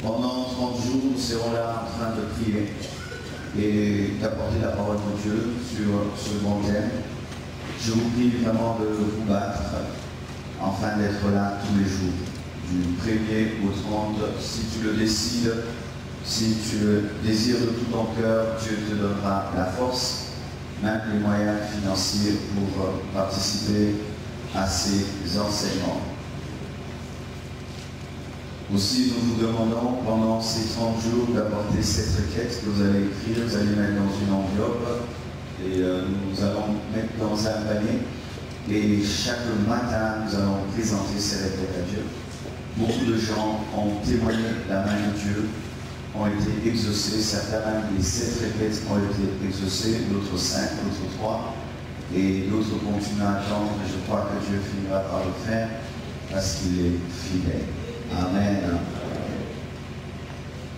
Pendant 30 jours, nous serons là en train de prier et d'apporter la parole de Dieu sur ce grand thème. Je vous prie vraiment de vous battre afin d'être là tous les jours, du 1er au 30, si tu le décides, si tu le désires de tout ton cœur, Dieu te donnera la force, même les moyens financiers pour participer à ces enseignements. Aussi, nous vous demandons pendant ces 30 jours d'apporter cette requête que vous allez écrire, vous allez mettre dans une enveloppe et nous allons mettre dans un panier. Et chaque matin, nous allons présenter ces requêtes à Dieu. Beaucoup de gens ont témoigné la main de Dieu, ont été exaucés. Certains même les 7 requêtes ont été exaucées, d'autres 5, d'autres 3. Et d'autres continuent à attendre. Et je crois que Dieu finira par le faire parce qu'il est fidèle. Amen.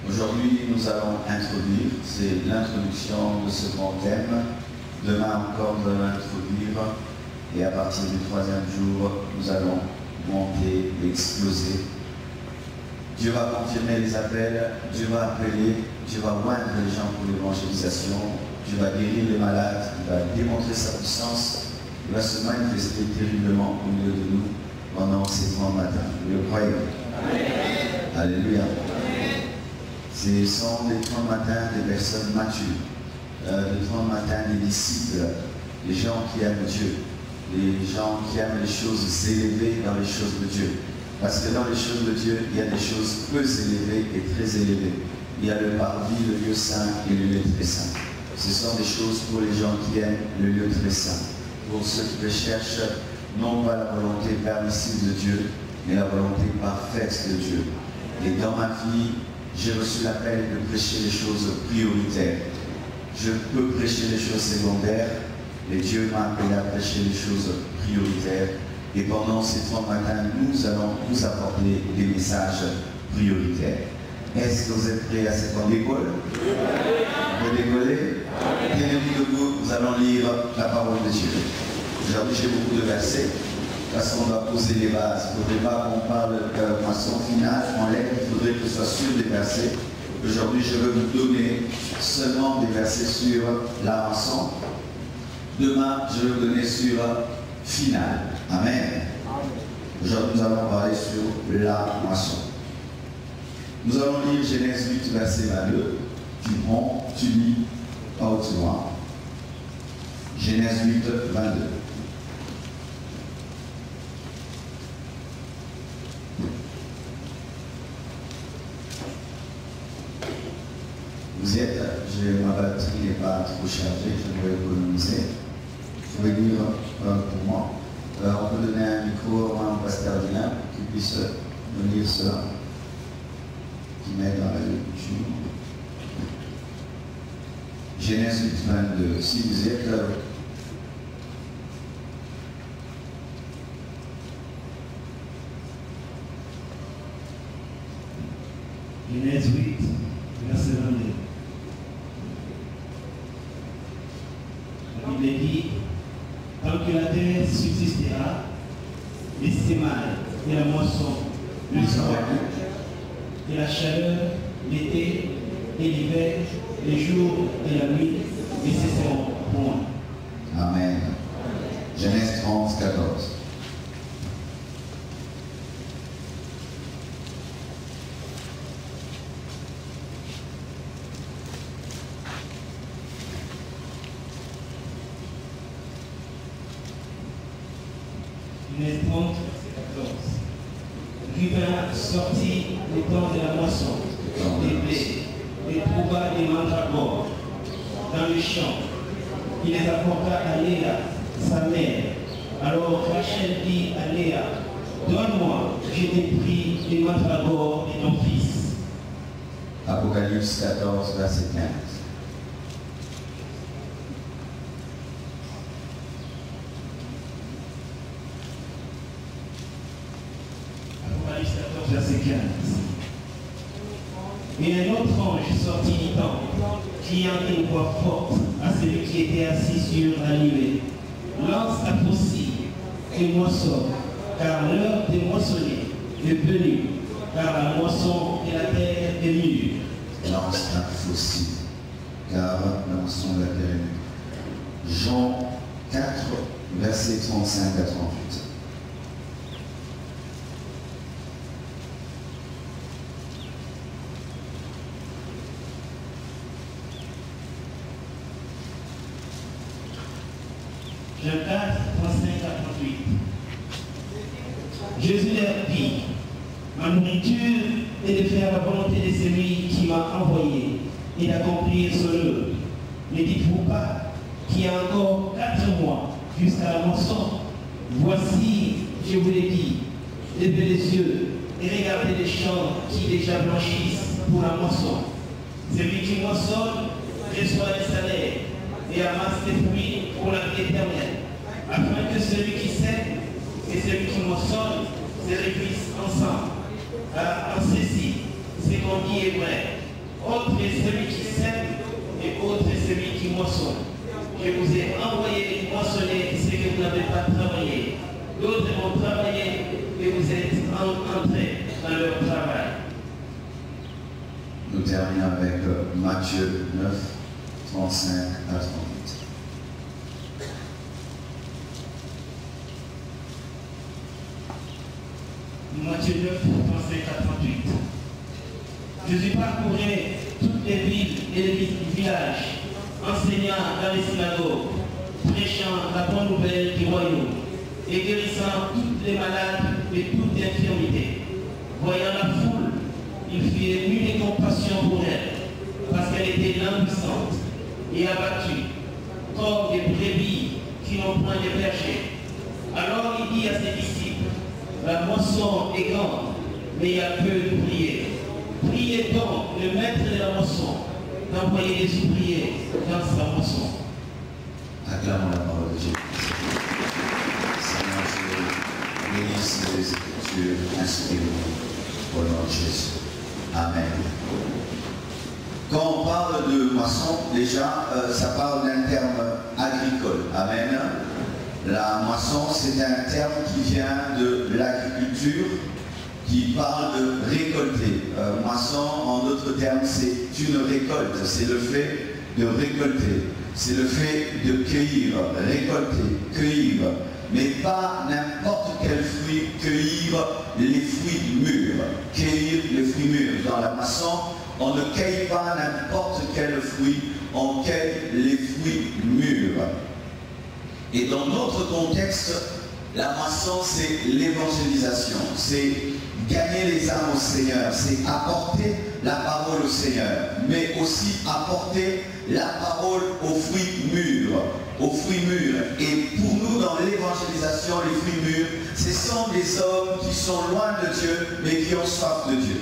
Aujourd'hui, nous allons introduire, c'est l'introduction de ce grand thème. Demain encore, nous allons introduire, et à partir du 3e jour, nous allons monter, exploser. Dieu va confirmer les appels, Dieu va appeler, Dieu va oindre les gens pour l'évangélisation, Dieu va guérir les malades, il va démontrer sa puissance, il va se manifester terriblement au milieu de nous pendant ces 30 matins. Vous le croyez? Alléluia. Ce sont les 30 matins des personnes matures, les 30 matins des disciples, les gens qui aiment Dieu, les gens qui aiment les choses élevées dans les choses de Dieu. Parce que dans les choses de Dieu, il y a des choses peu élevées et très élevées. Il y a le parvis, le lieu saint et le lieu très saint. Ce sont des choses pour les gens qui aiment le lieu très saint. Pour ceux qui recherchent non pas la volonté permissive de Dieu, mais la volonté parfaite de Dieu. Et dans ma vie, j'ai reçu l'appel de prêcher les choses prioritaires. Je peux prêcher les choses secondaires, mais Dieu m'a appelé à prêcher les choses prioritaires. Et pendant ces 30 matins, nous allons vous apporter des messages prioritaires. Est-ce que vous êtes prêts à ce qu'on décolle? Vous décollez? Tenez-vous debout, nous allons lire la parole de Dieu. Aujourd'hui, j'ai beaucoup de versets, parce qu'on doit poser les bases. Il ne faudrait pas qu'on parle de moisson finale en lettres, il faudrait que ce soit sur des versets. Aujourd'hui, je vais vous donner seulement des versets sur la moisson. Demain, je vais vous donner sur finale. Amen. Aujourd'hui, nous allons parler sur la moisson. Nous allons lire Genèse 8, verset 22. Tu prends, tu lis, pas où tu vois. Genèse 8, 22. Vous y êtes, ma batterie n'est pas trop chargée, je vais économiser. Je vais lire pour moi. On peut donner un micro à un pasteur Dylan qui puisse nous lire cela, qui m'aide dans la lecture. Genèse 8, 22. Si vous y êtes, Genèse 8, verset 22. La Bible dit, tant que la terre subsistera, les sémailles et la moisson, le soir, et la chaleur, l'été et l'hiver, les jours et la nuit, ne cesseront point. Amen. Genèse 30, 14. Genèse 30, verset 14. Rubin sortit le temps de la moisson, des blés, et trouva des mandragores dans le champ. Il les apporta à Léa, sa mère. Alors Rachel dit à Léa, donne-moi, je t'ai pris les mandragores de ton fils. Apocalypse 14, verset 15. Apocalypse 14, verset 15. Et un autre ange sortit du temple, criant d'une voix forte à celui qui était assis sur la nuée. Lance ta faucille et moissonne, car l'heure de moissonner est venue, car la moisson et la terre est mûre. Lance un fossile, car la moisson de la terre est mûre. Jean 4, versets 35 à 38. Jean 4, 35 à 38. Jésus leur dit, ma nourriture est de faire la volonté de celui qui m'a envoyé et d'accomplir son œuvre. Ne dites-vous pas qu'il y a encore 4 mois jusqu'à la moisson? Voici, je vous l'ai dit, levez les yeux et regardez les champs qui déjà blanchissent pour la moisson. Celui qui moissonne reçoit le salaire et amasse des fruits pour la vie éternelle, afin que celui qui sème et celui qui moissonne se réjouissent ensemble. Car en ceci, ce qu'on dit est vrai. Autre est celui qui sème et autre est celui qui moissonne. Je vous ai envoyé moissonner ce que vous n'avez pas travaillé. D'autres ont travaillé et vous êtes entrés dans leur travail. Nous terminons avec Matthieu 9, 35 à 38. Matthieu 9, 35 à 38. Jésus parcourait toutes les villes et les villages, enseignant dans les synagogues, prêchant la bonne nouvelle du royaume et guérissant toutes les malades et toute infirmité. Voyant la foule, il fit ému de compassion pour elle, parce qu'elle était languissante et abattue, comme des brebis qui n'ont point de berger. Alors il dit à ses disciples, la moisson est grande, mais il y a peu d'ouvriers. Priez donc le maître de la moisson d'envoyer des ouvriers dans sa moisson. Acclamons la parole de Dieu. Seigneur Dieu, bénisse les Écritures, inspirez-nous au nom de Jésus. Amen. Quand on parle de moisson, déjà, ça parle d'un terme agricole. Amen. La moisson, c'est un terme qui vient de l'agriculture, qui parle de récolter. Moisson, en d'autres termes, c'est une récolte. C'est le fait de récolter. C'est le fait de cueillir, récolter, cueillir. Mais pas n'importe quel fruit, cueillir les fruits mûrs. Cueillir les fruits mûrs. Dans la moisson, on ne cueille pas n'importe quel fruit, on cueille les fruits mûrs. Et dans notre contexte, la moisson, c'est l'évangélisation, c'est gagner les âmes au Seigneur, c'est apporter la parole au Seigneur, mais aussi apporter la parole aux fruits mûrs, aux fruits mûrs. Et pour nous, dans l'évangélisation, les fruits mûrs, ce sont des hommes qui sont loin de Dieu, mais qui ont soif de Dieu.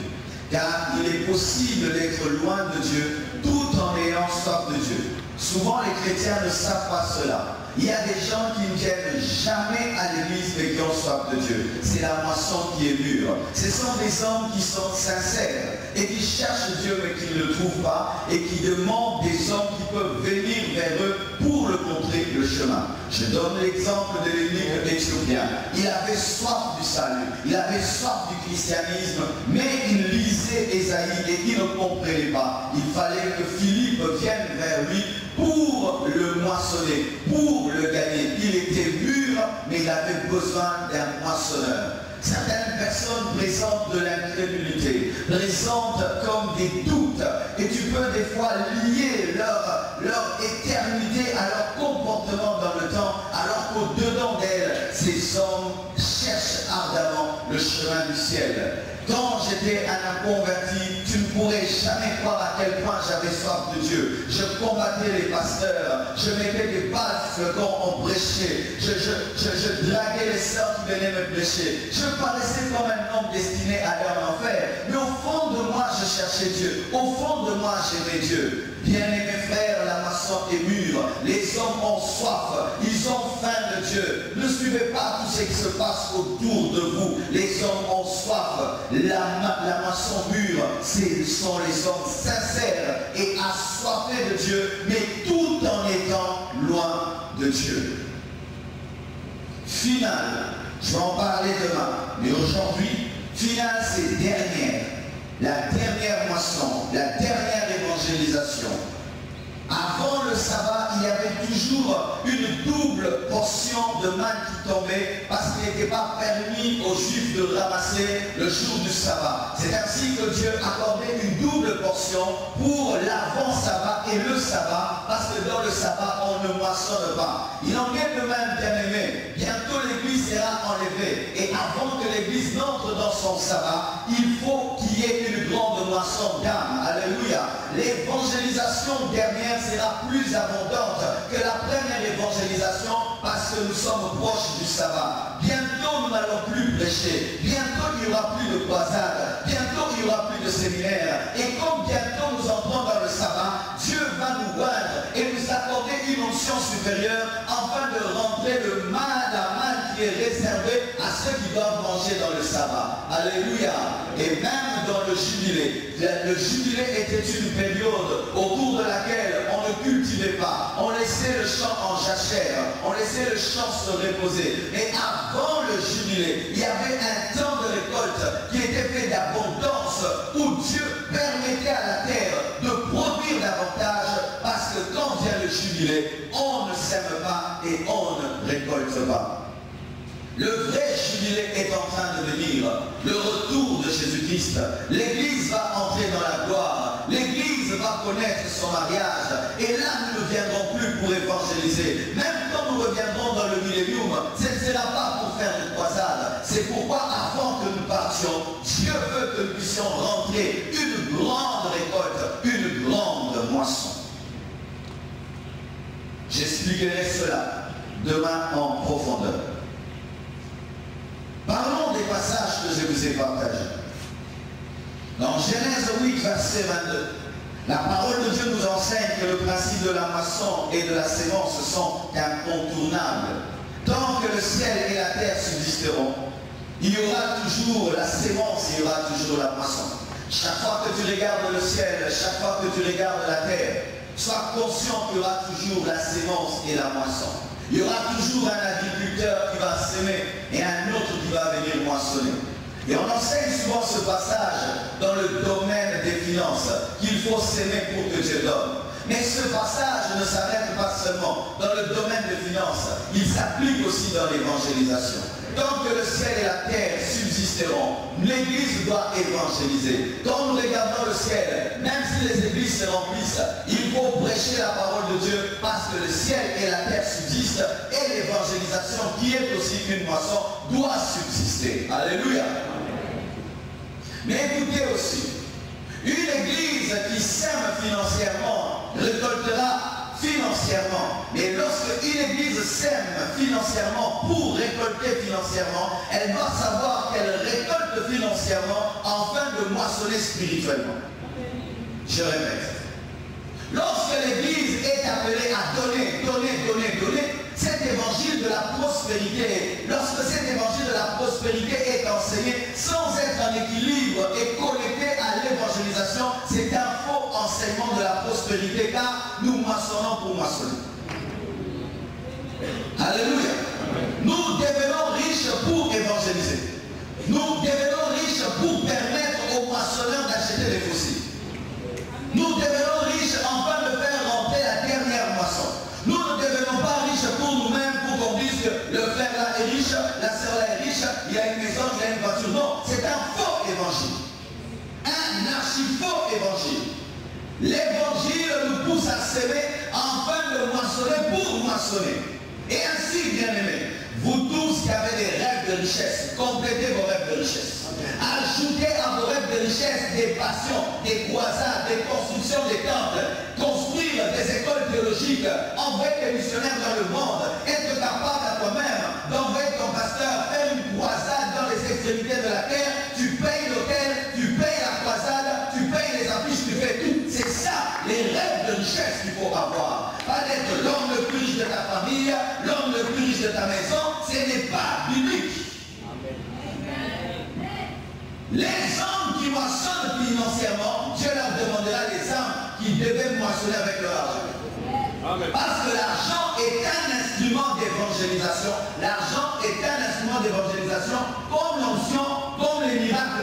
Car il est possible d'être loin de Dieu tout en ayant soif de Dieu. Souvent, les chrétiens ne savent pas cela. Il y a des gens qui ne viennent jamais à l'église mais qui ont soif de Dieu. C'est la moisson qui est mûre. Ce sont des hommes qui sont sincères et qui cherchent Dieu mais qui ne le trouvent pas et qui demandent des hommes qui peuvent venir vers eux pour le montrer le chemin. Je donne l'exemple de l'émir éthiopien. Il avait soif du salut, il avait soif du christianisme, mais il lisait Ésaïe et il ne comprenait pas. Il fallait que Philippe vienne vers lui pour le moissonner, pour le gagner. Il était mûr, mais il avait besoin d'un moissonneur. Certaines personnes présentent de l'incrédulité, présentent comme des doutes, et tu peux des fois lier leur éternité à leur comportement dans le temps, alors qu'au-dedans d'elles, ces hommes cherchent ardemment le chemin du ciel. Quand j'étais un inconverti, tu ne pourrais jamais croire à quel point j'avais soif de Dieu. Je combattais les pasteurs, je mettais des bases quand on prêchait, je draguais les sœurs qui venaient me prêcher. Je paraissais comme un homme destiné à aller en enfer. Mais au fond de moi, je cherchais Dieu. Au fond de moi, j'aimais Dieu. Bien-aimés frères, la moisson est mûre. Les hommes ont soif. Ils ont faim de Dieu. Ne suivez pas tout ce qui se passe autour de vous. Les hommes ont soif. La moisson mûre, ce sont les hommes sincères et assoiffés de Dieu, mais tout en étant loin de Dieu. Final, je vais en parler demain, mais aujourd'hui, Finale, c'est dernière. La dernière moisson, la dernière évangélisation. Avant le sabbat, il y avait toujours une double portion de manne qui tombait parce qu'il n'était pas permis aux Juifs de ramasser le jour du sabbat. C'est ainsi que Dieu accordait une double portion pour l'avant-sabbat et le sabbat, parce que dans le sabbat, on ne moissonne pas. Il en est de même, bien-aimé. Bientôt l'église sera enlevée. Et avant que l'église n'entre dans son sabbat, il faut qu'il y ait une grande moisson d'âme. Alléluia. L'évangélisation dernière sera plus abondante que la première évangélisation parce que nous sommes proches du sabbat. Bientôt nous n'allons plus prêcher. Bientôt il n'y aura plus de croisade. Bientôt il n'y aura plus de séminaire. Et comme bientôt nous entrons dans le sabbat, Dieu va nous oindre et nous accorder une onction supérieure afin de rentrer la manne qui est réservée à ceux qui doivent manger dans le sabbat. Alléluia. Et même dans le jubilé. Le jubilé était une période au cours de laquelle on ne cultivait pas. On laissait le champ en jachère. On laissait le champ se reposer. Mais avant le jubilé, il y avait un temps de récolte qui était fait d'abondance où Dieu permettait à la terre de produire davantage parce que quand vient le jubilé, on ne sème pas et on ne récolte pas. Le vrai jubilé est en train de venir, le retour de Jésus-Christ. L'Église va entrer dans la gloire, l'Église va connaître son mariage, et là nous ne viendrons plus pour évangéliser. Même quand nous reviendrons dans le millénium, ce ne sera pas pour faire une croisade. C'est pourquoi avant que nous partions, Dieu veut que nous puissions rentrer une grande récolte, une grande moisson. J'expliquerai cela demain en profondeur. Parlons des passages que je vous ai partagés. Dans Genèse 8, verset 22, la parole de Dieu nous enseigne que le principe de la moisson et de la sémence sont incontournables. Tant que le ciel et la terre subsisteront, il y aura toujours la sémence, il y aura toujours la moisson. Chaque fois que tu regardes le ciel, chaque fois que tu regardes la terre, sois conscient qu'il y aura toujours la sémence et la moisson. Il y aura toujours un agriculteur qui va s'aimer et un autre qui va venir moissonner. Et on enseigne souvent ce passage dans le domaine des finances, qu'il faut s'aimer pour que Dieu donne. Mais ce passage ne s'arrête pas seulement dans le domaine des finances, il s'applique aussi dans l'évangélisation. Tant que le ciel et la terre subsisteront, l'Église doit évangéliser. Quand nous regardons le ciel, même si les églises se remplissent, il faut prêcher la parole de Dieu parce que le ciel et la terre subsistent et l'évangélisation, qui est aussi une moisson, doit subsister. Alléluia. Mais écoutez aussi, une église qui sème financièrement récoltera financièrement. Mais lorsque une église sème financièrement pour récolter financièrement, elle doit savoir qu'elle récolte financièrement afin de moissonner spirituellement. Je répète. Lorsque l'église est appelée à donner, cet évangile de la prospérité, lorsque cet évangile de la prospérité est enseigné sans être en équilibre et connecté à l'évangélisation, c'est un faux enseignement de la prospérité car nous moissonnons pour moissonner. Alléluia. Nous devenons riches pour évangéliser. Nous devenons riches pour permettre aux moissonneurs d'acheter des fossiles. Nous devenons riches afin de faire rentrer la dernière moisson. Nous ne devenons pas riches pour nous-mêmes, pour qu'on dise que le frère là est riche, la sœur là est riche, il y a une maison, il y a une voiture. Non, c'est un faux évangile. Un archi-faux évangile. L'évangile nous pousse à s'aimer afin de moissonner pour moissonner. Et ainsi, bien-aimés, vous tous qui avez des rêves de richesse, complétez vos rêves de richesse. Ajoutez à vos rêves de richesse des passions, des croisades, des constructions des temples, construire des écoles théologiques, envoyer des missionnaires dans le monde, être capable à toi-même d'envoyer ton pasteur faire une croisade dans les extrémités de la terre. Tu payes l'hôtel, tu payes la croisade, tu payes les affiches, tu fais tout. C'est ça les rêves de richesse qu'il faut avoir. Pas d'être l'homme le plus riche de ta famille, l'homme le plus riche de ta maison, ce n'est pas biblique. Les hommes qui moissonnent financièrement, Dieu leur demandera les âmes qui devaient moissonner avec leur argent. Amen. Parce que l'argent est un instrument d'évangélisation. L'argent est un instrument d'évangélisation comme l'onction, comme les miracles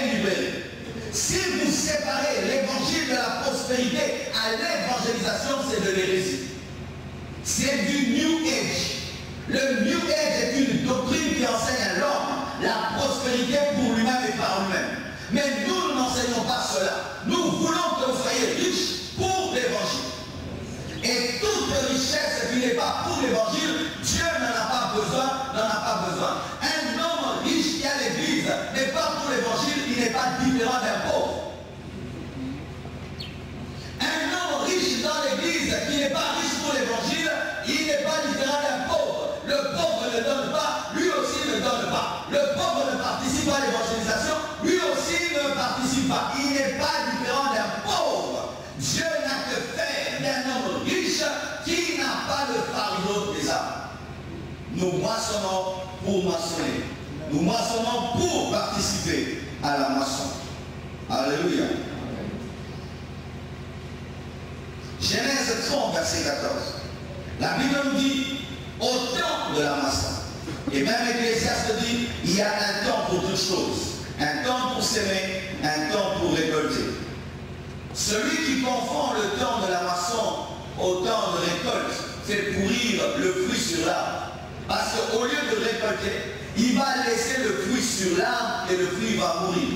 et libérés. Si vous séparez l'évangile de la prospérité à l'évangélisation, c'est de l'hérésie. C'est du New Age. Le New Age est une doctrine qui enseigne à l'homme la prospérité pour lui-même et par lui-même. Mais nous n'enseignons pas cela. Nous voulons que vous soyez riches pour l'évangile. Et toute richesse qui n'est pas pour l'évangile, Dieu n'en a pas besoin, Un homme riche qui a l'église n'est pas pour l'évangile, il n'est pas différent d'un pauvre. Un homme riche dans l'église qui n'est pas riche pour l'évangile, il n'est pas différent d'un pauvre. Le pauvre ne donne pas, lui aussi ne donne pas. Le pauvre ne participe pas à l'évangélisation, lui aussi ne participe pas. Il n'est pas différent d'un pauvre. Dieu n'a que faire d'un homme riche qui n'a pas le fardeau des âmes. Nous moissonnons pour moissonner. Nous moissonnons pour participer à la moisson. Alléluia. Genèse 30, verset 14. La Bible nous dit, au temps de la moisson. Et même Ecclésiaste dit, il y a un temps pour toutes choses. Un temps pour s'aimer, un temps pour récolter. Celui qui confond le temps de la moisson au temps de récolte fait pourrir le fruit sur l'arbre. Parce qu'au lieu de récolter, il va laisser le fruit sur l'arbre et le fruit va mourir.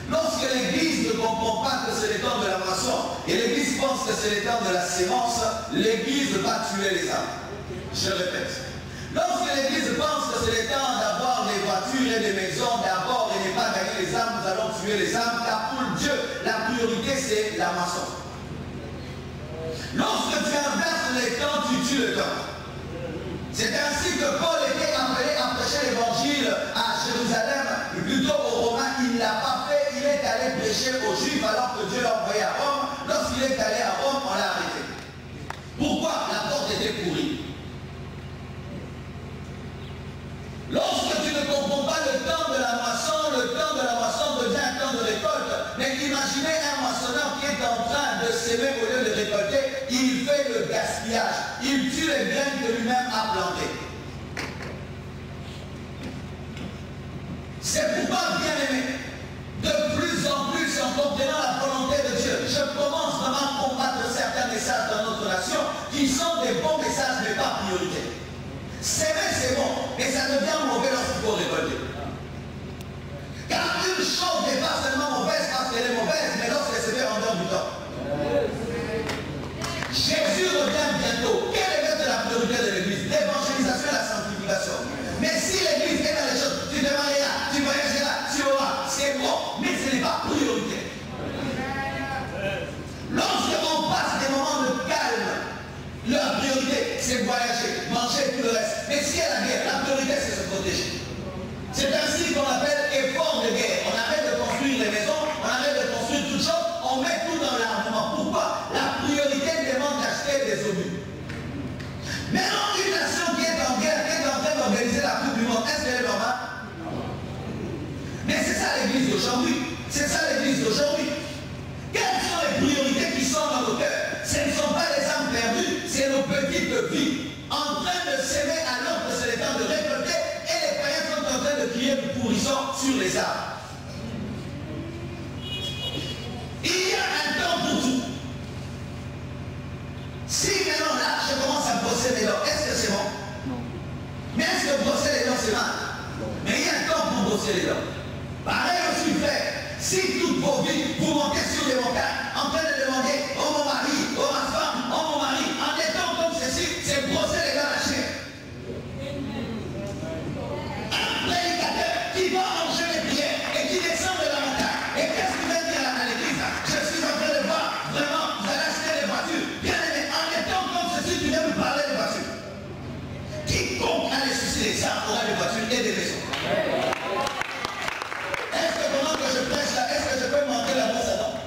Lorsque l'Église ne comprend pas que c'est le temps de la moisson et l'Église pense que c'est le temps de la sémence, l'Église va tuer les âmes. Je répète. Lorsque l'Église pense que c'est le temps d'avoir des voitures et des maisons d'abord et ne pas gagner les âmes, nous allons tuer les âmes, car pour Dieu, la priorité c'est la moisson. Lorsque tu inverses les temps, tu tues le temps. C'est ainsi que Paul était appelé à prêcher l'évangile à Jérusalem, et plutôt aux Romains. Il ne l'a pas fait, il est allé prêcher aux Juifs alors que Dieu l'a envoyé à Rome. Lorsqu'il est allé à Rome, on l'a arrêté. Pourquoi? La porte était pourrie. Lorsque tu ne comprends pas le temps de la moisson devient un temps de récolte. Mais imaginez un moissonneur qui est en train de s'aimer au lieu de récolter, il fait le gaspillage, il tue les graines que lui-même a plantées. C'est pourquoi, bien aimé, de plus en plus en comprenant la volonté de Dieu, je commence vraiment à combattre certains messages dans notre nation qui sont des bons messages mais pas priorité. S'aimer c'est bon, mais ça devient mauvais lorsqu'il faut récolter. Car une chose n'est pas seulement mauvaise parce qu'elle est mauvaise, mais lorsqu'elle se fait en dehors du temps. Jésus revient bientôt. Quelle est la priorité de l'Église? L'évangélisation et la sanctification. Mais si l'Église est dans les choses, tu te marieras, tu voyageras, tu auras, c'est bon, mais ce n'est pas priorité. Lorsqu'on passe des moments de calme, leur priorité, c'est voyager, manger, tout le reste. Mais si elle a la guerre, la priorité, c'est se protéger. C'est ainsi qu'on appelle effort de guerre. On arrête de construire les maisons, on arrête de construire toutes choses, on met tout dans l'armement. Pourquoi? La priorité demande d'acheter des obus. Maintenant, une nation qui est en guerre, qui est en train d'organiser la Coupe du Monde, est-ce qu'elle est normale? Mais c'est ça l'Église d'aujourd'hui. C'est ça l'Église d'aujourd'hui. Quelles sont les priorités qui sont dans nos cœurs? Ce ne sont pas les âmes perdues, c'est nos petites vies en train de s'aimer alors que c'est le temps de récolter et les païens sont en train de crier du pourrissant sur les arbres. Il y a un temps pour tout. Si maintenant là, je commence à brosser les dents, est-ce que c'est bon? Non. Mais est-ce que brosser les dents c'est mal? Non. Mais il y a un temps pour brosser les dents. Pareil aussi, frère. Si toute vos vies, vous montez sur les montagnes, en train de demander, oh mon mari, oh ma femme, oh mon mari, en étant comme ceci, c'est brosser les dents à la chair. Un prédicateur qui va manger les prières et qui descend de la montagne. Et qu'est-ce qu'il vient dire à l'église? Je suis en train de voir, vraiment, vous allez acheter des voitures. Bien aimé, en étant comme ceci, tu viens me parler des voitures. Quiconque a les soucis des armes aura des voitures et des maisons. Est-ce que pendant que je prêche là, est-ce que je peux manquer la brosse à dents?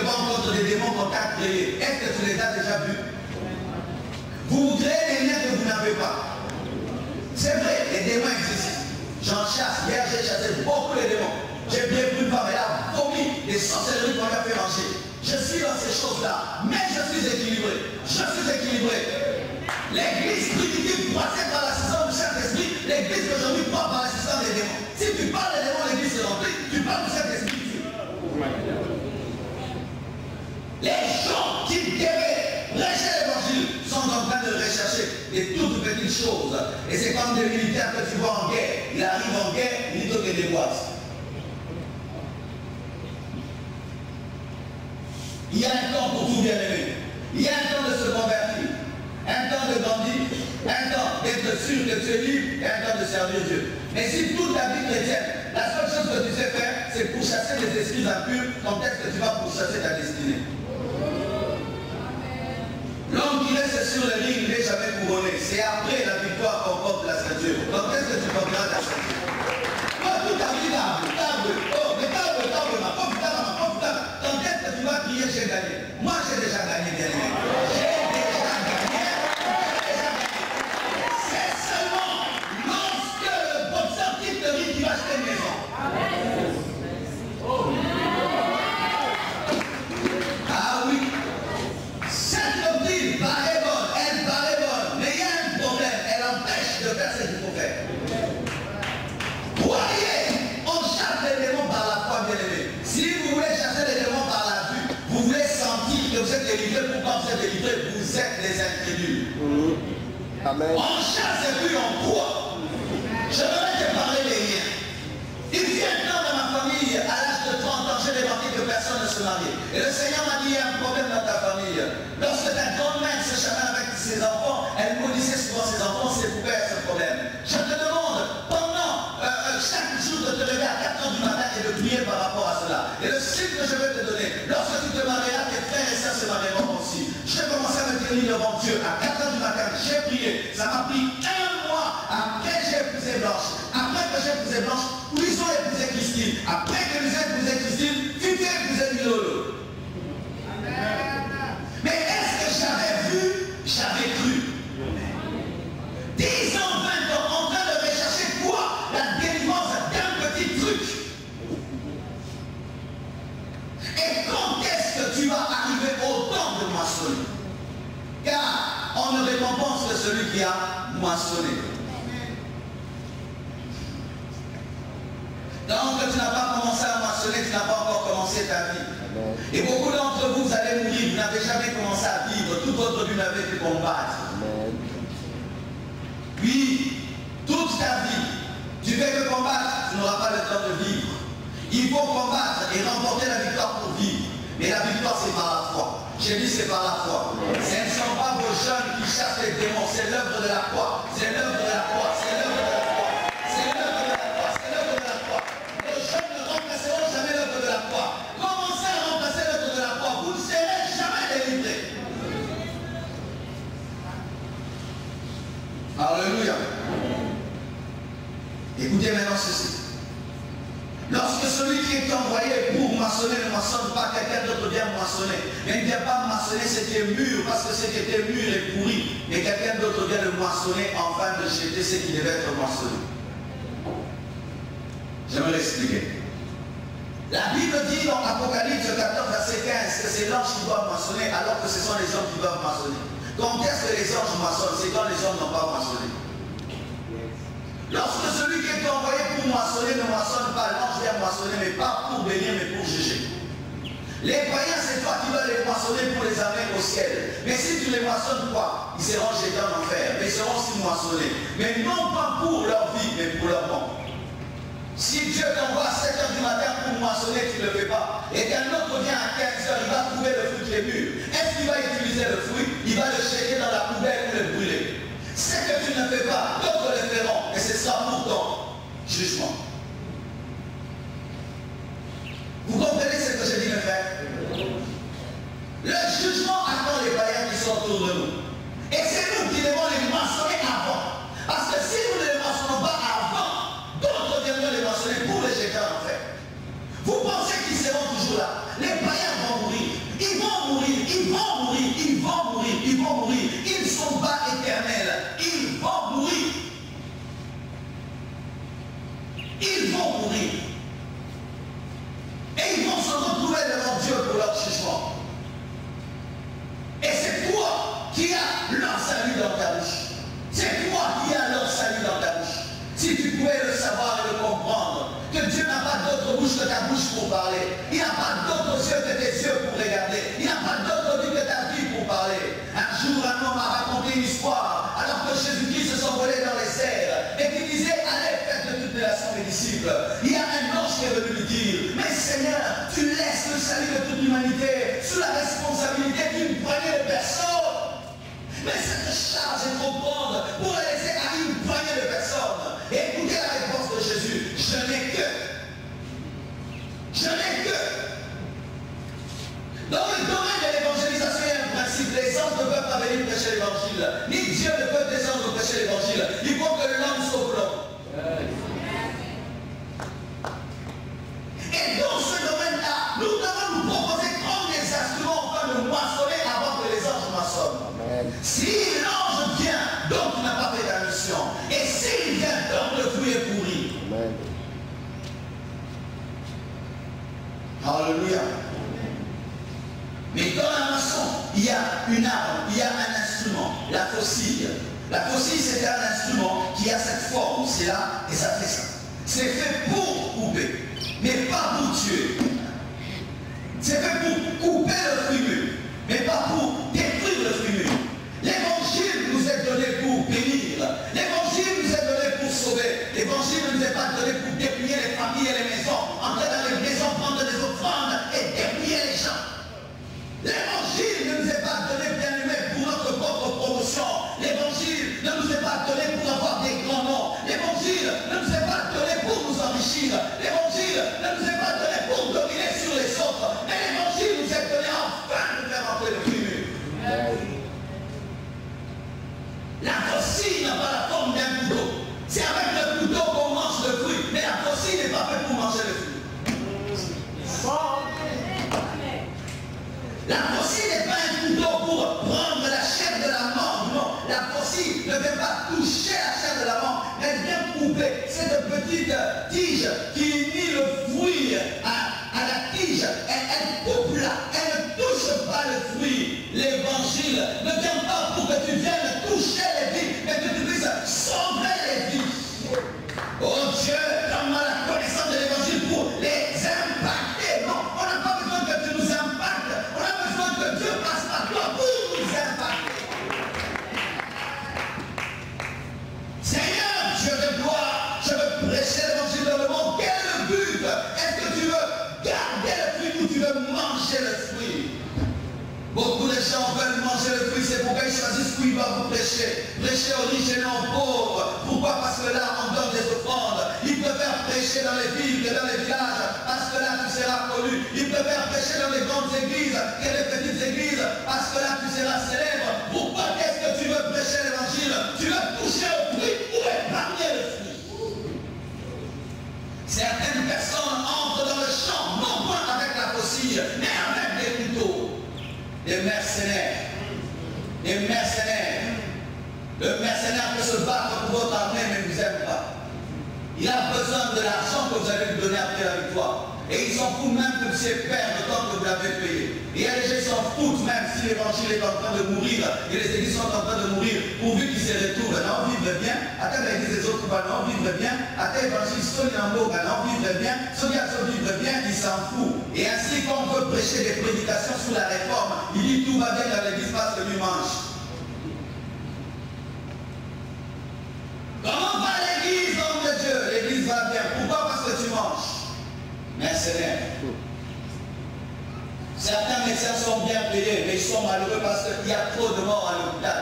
te bats contre des démons qu'on t'a créés. Est-ce que tu les as déjà vus? Vous créez des liens que vous n'avez pas. C'est vrai, les démons existent. J'en chasse. Hier, j'ai chassé beaucoup de démons. J'ai bien pris par elle a vomi des sorcelleries qu'on lui a fait manger. Je suis dans ces choses-là, mais je suis équilibré. Je suis équilibré. L'église primitive passée par l'assistance du Saint-Esprit, l'église d'aujourd'hui croit par l'assistance des démons. Si tu parles des démons, l'église est remplie, tu parles du Saint-Esprit. Les gens qui devaient prêcher l'évangile sont en train de rechercher des toutes petites choses. Et c'est comme des militaires que tu vois en guerre. Il arrive en guerre, il toque des boîtes. Il y a un temps pour tout bien aimer. Il y a un temps de se convertir, un temps de grandir, un temps d'être sûr que tu es libre et un temps de servir Dieu. Mais si toute ta vie chrétienne, la seule chose que tu sais faire, c'est pourchasser les esprits impurs, quand est-ce que tu vas pourchasser ta destinée? L'homme qui reste sur le ring n'est jamais couronné. C'est après la victoire qu'on porte la ceinture. Quand est-ce que tu porteras ta ceinture? Moi, toute ta vie, table. Oh, mais table, ma pauvre dame. Quand est-ce que tu vas crier, j'ai gagné? Moi, j'ai déjà gagné, bien aimé. J'ai déjà gagné. C'est seulement lorsque le boxeur quitte le ring qui va acheter une maison. Ah oui. Cette doctrine paraît bonne, elle paraît bonne, mais il y a un problème, elle empêche de faire ce qu'il faut faire. Croyez, on chasse les démons par la foi, bien aimé. Si vous voulez chasser les démons par la vue, vous voulez sentir que vous êtes délivré, pourquoi vous êtes délivré, vous êtes des incrédules. Amen. On chasse et puis on croit. Je voudrais te parler des liens. Il vient un temps dans ma famille, à l'âge de 30 ans, j'ai remarqué que personne ne se mariait. Et le Seigneur m'a dit, il y a un problème dans ta famille. Lorsque ta grand-mère se chamait avec ses enfants, elle maudissait souvent ses enfants, c'est pourquoi il y a ce problème. Je te demande, pendant chaque jour, de te lever à 4 h du matin et de prier par rapport à cela. Et le signe que je vais te donner, lorsque tu te marieras, tes frères et sœurs se marieront aussi. J'ai commencé à me tenir devant Dieu à 4 h du matin, j'ai prié. Ça m'a pris 1 mois. Après, j'ai épousé Blanche. Après que j'ai épousé Blanche, ils ont épousé Christine. Après que ils ont épousé Christine, Fifi a épousé Milolo. Mais est-ce que j'avais vu? J'avais cru. 10 ans, 20 ans, en train de rechercher quoi? La délivrance d'un petit truc. Et quand est-ce que tu vas arriver au temps de moissonner? Car on ne récompense que celui qui a moissonné. Donc tu n'as pas commencé à moissonner, tu n'as pas encore commencé ta vie. Et beaucoup d'entre vous, vous allez mourir, vous n'avez jamais commencé à vivre, toute votre vie n'avait que combattre. Puis, toute ta vie, tu fais que combattre, tu n'auras pas le temps de vivre. Il faut combattre et remporter la victoire pour vivre. Mais la victoire, c'est par la foi. J'ai dit c'est par la foi. Ce ne sont pas vos jeunes qui chassent les démons, c'est l'œuvre de la foi. C'est l'œuvre de la foi, c'est l'œuvre de la foi. C'est l'œuvre de la foi, c'est l'œuvre de la foi. Les jeunes ne remplaceront jamais l'œuvre de la foi. Commencez à remplacer l'œuvre de la foi, vous ne serez jamais délivrés. Alléluia. Écoutez maintenant ceci. Lorsque celui qui est envoyé pour moissonner ne moissonne pas, quelqu'un d'autre vient moissonner. Mais il ne vient pas moissonner ce qui est mûr, parce que ce qui était mûr est pourri. Mais quelqu'un d'autre vient le moissonner afin de jeter ce qui devait être moissonné. J'aimerais l'expliquer. La Bible dit dans Apocalypse 14, verset 15, que c'est l'ange qui doit moissonner, alors que ce sont les hommes qui doivent moissonner. Quand est-ce que les anges moissonnent? C'est quand les hommes n'ont pas moissonné. Lorsque celui qui est envoyé pour moissonner ne moissonne pas, l'ange vient moissonner, mais pas pour bénir, mais pour juger. Les païens, c'est toi qui dois les moissonner pour les amener au ciel. Mais si tu ne les moissonnes pas, ils seront jetés en enfer, mais ils seront aussi moissonnés. Mais non pas pour leur vie, mais pour leur mort. Si Dieu t'envoie à 7 h du matin pour moissonner, tu ne le fais pas. Et qu'un autre vient à 15 h, il va trouver le fruit qui est mûr. Est-ce qu'il va utiliser le fruit? Il va le jeter dans la poubelle ou le brûler. Ce que tu ne fais pas, d'autres le feront, et ce sera pour ton jugement. Vous comprenez ce que je dis, mes frères? Le jugement attend les païens qui sont autour de nous. Et c'est nous qui devons les moissonner avant. Parce que si nous ne les moissonnons pas avant, d'autres viendront les moissonner pour les jeter en enfer. Vous pensez qu'ils seront toujours là? Les païens vont mourir. Dans le domaine de l'évangélisation, il y a un principe. Les anges ne peuvent pas venir prêcher l'évangile. Ni Dieu ne peut descendre prêcher l'évangile. Il faut que l'homme sauve l'homme. Et dans ce domaine-là, nous devons nous proposer comme des instruments afin de moissonner avant que les anges moissonnent. Si l'ange vient, donc il n'a pas fait la mission. Et s'il vient, donc le fruit est pourri. Amen. Alléluia. Mais dans la moisson, il y a une arme, il y a un instrument, la faucille. La faucille, c'est un instrument qui a cette forme, c'est là, et ça fait ça. C'est fait pour couper, mais pas pour tuer. C'est fait pour couper le fruit mûr, mais pas pour détruire le fruit mûr. L'évangile nous est donné pour bénir. L'évangile nous est donné pour sauver. L'évangile ne nous est pas donné pour dépouiller les familles et les maisons, entrer dans les maisons, prendre des offrandes et dépouiller les gens. L'évangile ne nous est pas donné, bien aimé, pour notre propre promotion. L'évangile ne nous est pas donné pour avoir des grands noms. L'évangile ne nous est pas donné pour nous enrichir. L'évangile ne nous est pas donné pour dominer sur les autres. Mais l'évangile nous est donné afin de faire entrer le fruit mûr. La faucille n'a pas la forme d'un couteau. C'est avec le couteau qu'on mange le fruit. Mais la faucille n'est pas faite pour manger le fruit. La faucille n'est pas un couteau pour prendre la chair de la mort. Non, la faucille ne veut pas toucher la chair de la mort. Elle vient couper cette petite tige qui unit le fruit à la tige. Elle coupe là. Elle ne touche pas le fruit. L'évangile ne vient pas pour que tu viennes toucher les vies, mais que tu puisses sauver les vies. Oh Dieu, donne-moi la connaissance de l'évangile pour les impacter. Non, on n'a pas besoin que tu nous impactes. On a besoin que Dieu passe par toi pour nous impacter. Seigneur, Dieu de gloire, je veux prêcher l'évangile dans le monde. Quel est le but? Est-ce que tu veux garder le fruit ou tu veux manger le fruit? Beaucoup de gens veulent manger le fruit, c'est pourquoi ils choisissent où ils vont vous prêcher. Prêcher aux riches et non aux pauvres. Pourquoi? Parce que là, on donne des offrandes. Ils préfèrent prêcher dans les villes que dans les villages, parce que là, tu seras connu. Ils préfèrent prêcher dans les grandes églises que les petites églises, parce que là, tu seras célèbre. Pourquoi qu'est-ce que tu veux prêcher l'évangile? Tu veux toucher au fruit ou épargner le fruit? Certaines personnes entrent dans le champ, non pas avec la faucille, mais avec des couteaux. Des mercenaires. Des mercenaires. Le mercenaire peut se battre pour votre armée, mais ne vous aime pas. Il a besoin de l'argent que vous allez lui donner après la victoire. Et il s'en fout même que vous puissiez perdre tant que vous l'avez payé. Et il y a des gens qui s'en foutent même si l'évangile est en train de mourir et les églises sont en train de mourir, pourvu qu'ils se retournent. Non, vivre bien. Attends l'église des autres, non, vivre bien. Attends l'évangile, son amour, non, vivre bien. Son garçon vivre bien, il s'en fout. Et ainsi, quand on veut prêcher des prédications sur la réforme, il dit tout va bien dans l'église parce que lui mange. Comment va l'église, homme de Dieu? L'église va bien. Pourquoi? Parce que tu manges. Mercenaires. Certains médecins sont bien payés, mais ils sont malheureux parce qu'il y a trop de morts à l'hôpital.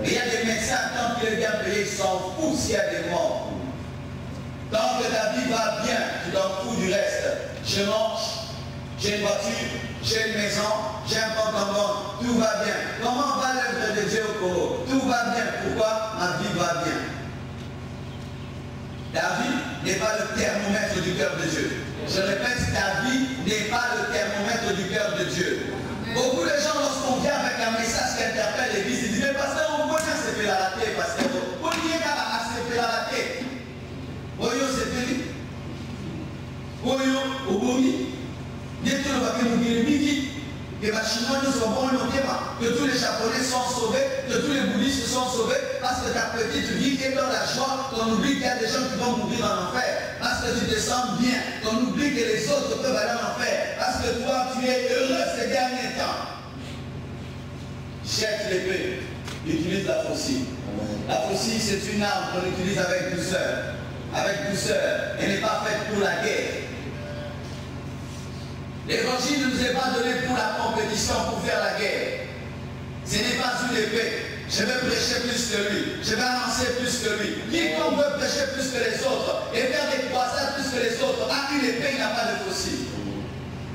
Et il y a des médecins, tant qu'il est bien payé, ils s'en foutent s'il y a des morts. Tant que ta vie va bien, tu t'en fous du reste. Je mange, j'ai une voiture, j'ai une maison, j'ai un compte en banque, tout va bien. Comment va l'œuvre de Dieu au Congo? Tout va bien. Pourquoi? Ma vie va bien. Ta vie n'est pas le thermomètre du cœur de Dieu. Je répète, ta vie n'est pas le thermomètre du cœur de Dieu. Beaucoup de gens, lorsqu'on vient avec un message qui interpelle l'église, ils disent, mais pasteur, on connaît ce fait la raté, pasteur. On dit, il y a ce fait la raté. Oyo, c'est fini. Oyo, Obomi. Bientôt, on va faire nous dire, Miki. Que les Chinois sont bons, que tous les Japonais sont sauvés, que tous les bouddhistes sont sauvés, parce que ta petite vie est dans la joie, qu'on oublie qu'il y a des gens qui vont mourir en enfer, parce que tu te sens bien, qu'on oublie que les autres peuvent aller en enfer, parce que toi tu es heureux ces derniers temps. Jette l'épée, utilise la faucille. La faucille, c'est une arme qu'on utilise avec douceur. Avec douceur. Elle n'est pas faite pour la guerre. L'évangile ne nous est pas donné pour la compétition, pour faire la guerre. Ce n'est pas une épée. Je vais prêcher plus que lui. Je vais avancer plus que lui. Quiconque veut prêcher plus que les autres et faire des croisades plus que les autres a une épée, il n'a pas de faucille.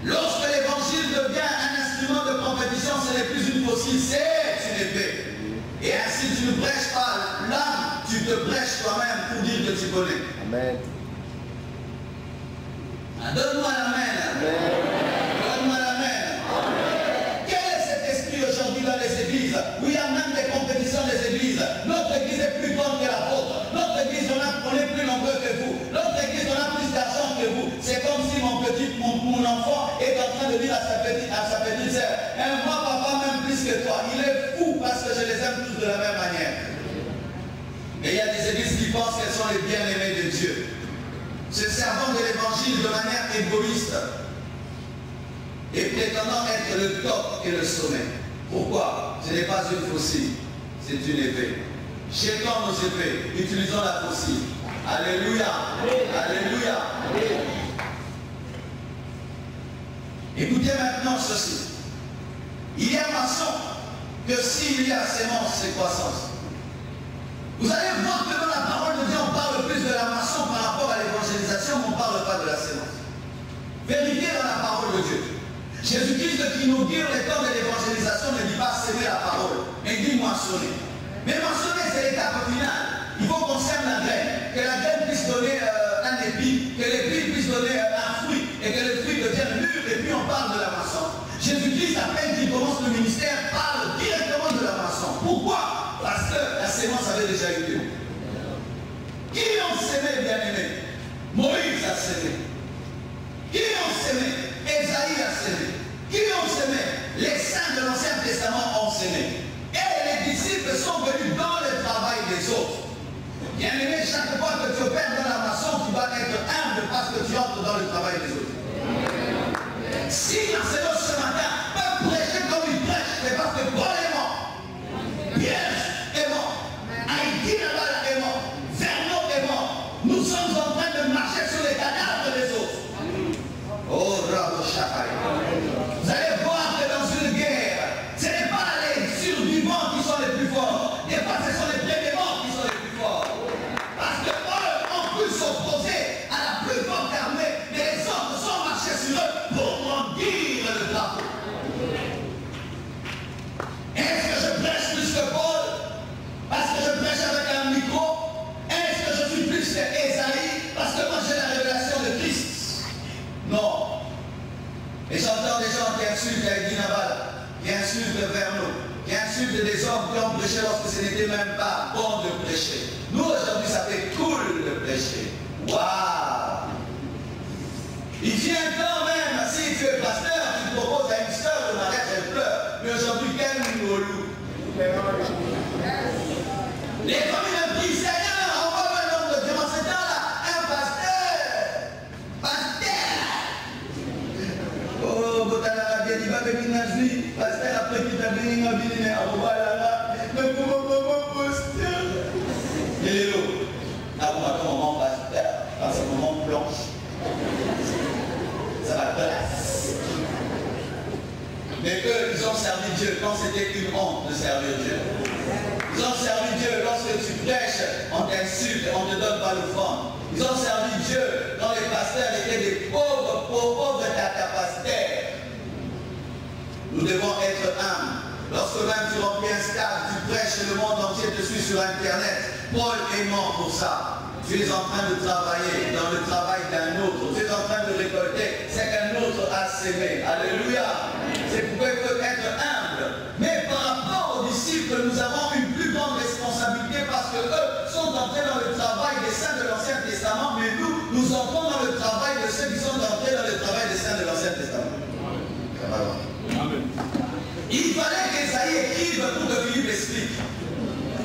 Lorsque l'évangile devient un instrument aussi, c'est une épée. Et ainsi tu ne prêches pas l'âme, tu te prêches toi-même pour dire que tu connais. Amen. Donne-moi l'amen. Donne-moi l'amen. Quel est cet esprit aujourd'hui dans les églises où il y a même des compétitions des églises? Notre église est plus grande que la vôtre. Notre église, on est plus nombreux que vous. Notre église, on a plus d'argent que vous. C'est comme si mon enfant est en train de dire à sa petite sœur, moi papa même plus que toi. Il est fou parce que je les aime tous de la même manière. Mais il y a des églises qui pensent qu'elles sont les bien-aimées de Dieu, se servant de l'évangile de manière égoïste et prétendant être le top et le sommet. Pourquoi? Ce n'est pas une faucille, c'est une épée. Jetons nos épées, utilisons la faucille. Alléluia. Alléluia. Écoutez maintenant ceci. Il y a maçon que s'il y a sémence et croissance. Vous allez voir que dans la parole de Dieu, on parle plus de la maçon par rapport à l'évangélisation, mais on ne parle pas de la sémence. Vérifiez dans la parole de Dieu. Jésus-Christ qui inaugure les temps de l'évangélisation ne dit pas s'aimer la parole, mais il dit moissonner. Mais moissonner, c'est l'étape finale. Il faut qu'on sème la graine, que la graine puisse donner un épi, que l'épi puisse donner un fruit, et que le fruit devienne mûr, et puis on parle de la moisson. Jésus-Christ, à peine qu'il commence le ministère, parle directement de la moisson. Pourquoi? Parce que la sémence avait déjà eu lieu. Qui ont sémé, bien-aimé? Moïse a sémé. Qui ont sémé? Ésaïe a sémé. Qui ont sémé? Les saints de l'Ancien Testament ont sémé. Et les disciples sont venus dans le travail des autres. Bien-aimé, chaque fois que tu opères dans la maçon, tu vas être humble parce que tu entres dans le travail des autres. Si Marcelo ce matin peut prêcher comme il prêche, c'est parce que Paul est mort. Pierre est mort. Haïti là-bas est mort. Vernon est mort. Nous sommes en train de marcher sur les cadavres des autres. Oh, Rabo Shakai. Vous allez voir que dans une guerre, ce n'est pas les survivants qui sont les plus forts. Des fois, ce sont les premiers morts qui sont les plus forts. Parce que eux ont pu s'opposer à la plus forte armée, mais les autres sont marchés sur eux pour brandir le drapeau. Est-ce que je prêche plus que Paul? Parce que je prêche avec un micro? Est-ce que je suis plus que Ésaïe? Parce que moi j'ai la révélation de Christ? Non. Et j'entends des gens qui insultent Heidi Naval, qui insultent Vernon, qui insultent des hommes qui ont prêché lorsque ce n'était même pas bon de prêcher. Nous aujourd'hui ça fait cool de prêcher. Waouh! Il vient quand même, si tu es pasteur, tu proposes à une soeur le mariage, elle pleure. Mais aujourd'hui, quel loup? Les familles me disent, Seigneur, envoie un homme de Dieu en ce temps-là, un pasteur. Pasteur! Oh, Botala, bien dit, va avec une nazi, pasteur, après qu'il t'a béni, on dit, mais comment pasteur? Hello, à comment pasteur, à ce moment blanche. Ça va place. Mais eux, ils ont servi Dieu quand c'était une honte de servir Dieu. Ils ont servi Dieu lorsque tu prêches, on t'insulte, on ne te donne pas l'offrande. Ils ont servi Dieu quand les pasteurs étaient des pauvres tata-pasteurs. Nous devons être humbles. Lorsque même tu remplis un stade, tu prêches, le monde entier te suit sur Internet. Paul est mort pour ça. Tu es en train de travailler dans le travail d'un autre. Tu es en train de récolter ce qu'un autre a sémé. Alléluia. C'est pourquoi il faut être humble. Mais par rapport aux disciples, nous avons une plus grande responsabilité parce que eux sont entrés dans le travail des saints de l'Ancien Testament, mais nous entrons dans le travail de ceux qui sont entrés dans le travail des saints de l'Ancien Testament. Amen. Il fallait qu'Ésaïe écrive pour que Philippe explique.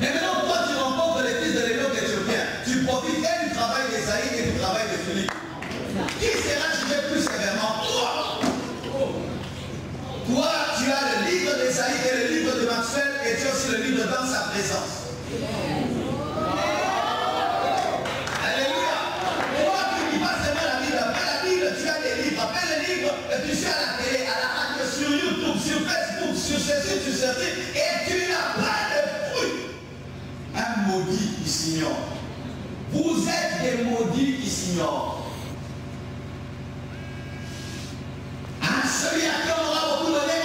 Et maintenant, toi, tu rencontres les fils de l'époque éthiopien. Tu profites et du travail d'Ésaïe et du travail de Philippe. Qui sera jugé plus sévèrement? Toi. Toi, tu as le livre d'Ésaïe et le livre de Maxwell et tu as aussi le livre dans sa présence. Alléluia. Toi, tu ne dis pas seulement la Bible. Après la Bible, tu as des livres. Après les livres, tu suis à la télé, à la radio, sur YouTube, sur Facebook, sur ceci, sur ceci, et tu n'as pas de fruit. Un maudit qui s'ignore. Vous êtes des maudits qui s'ignorent. Celui à qui on aura beaucoup donné,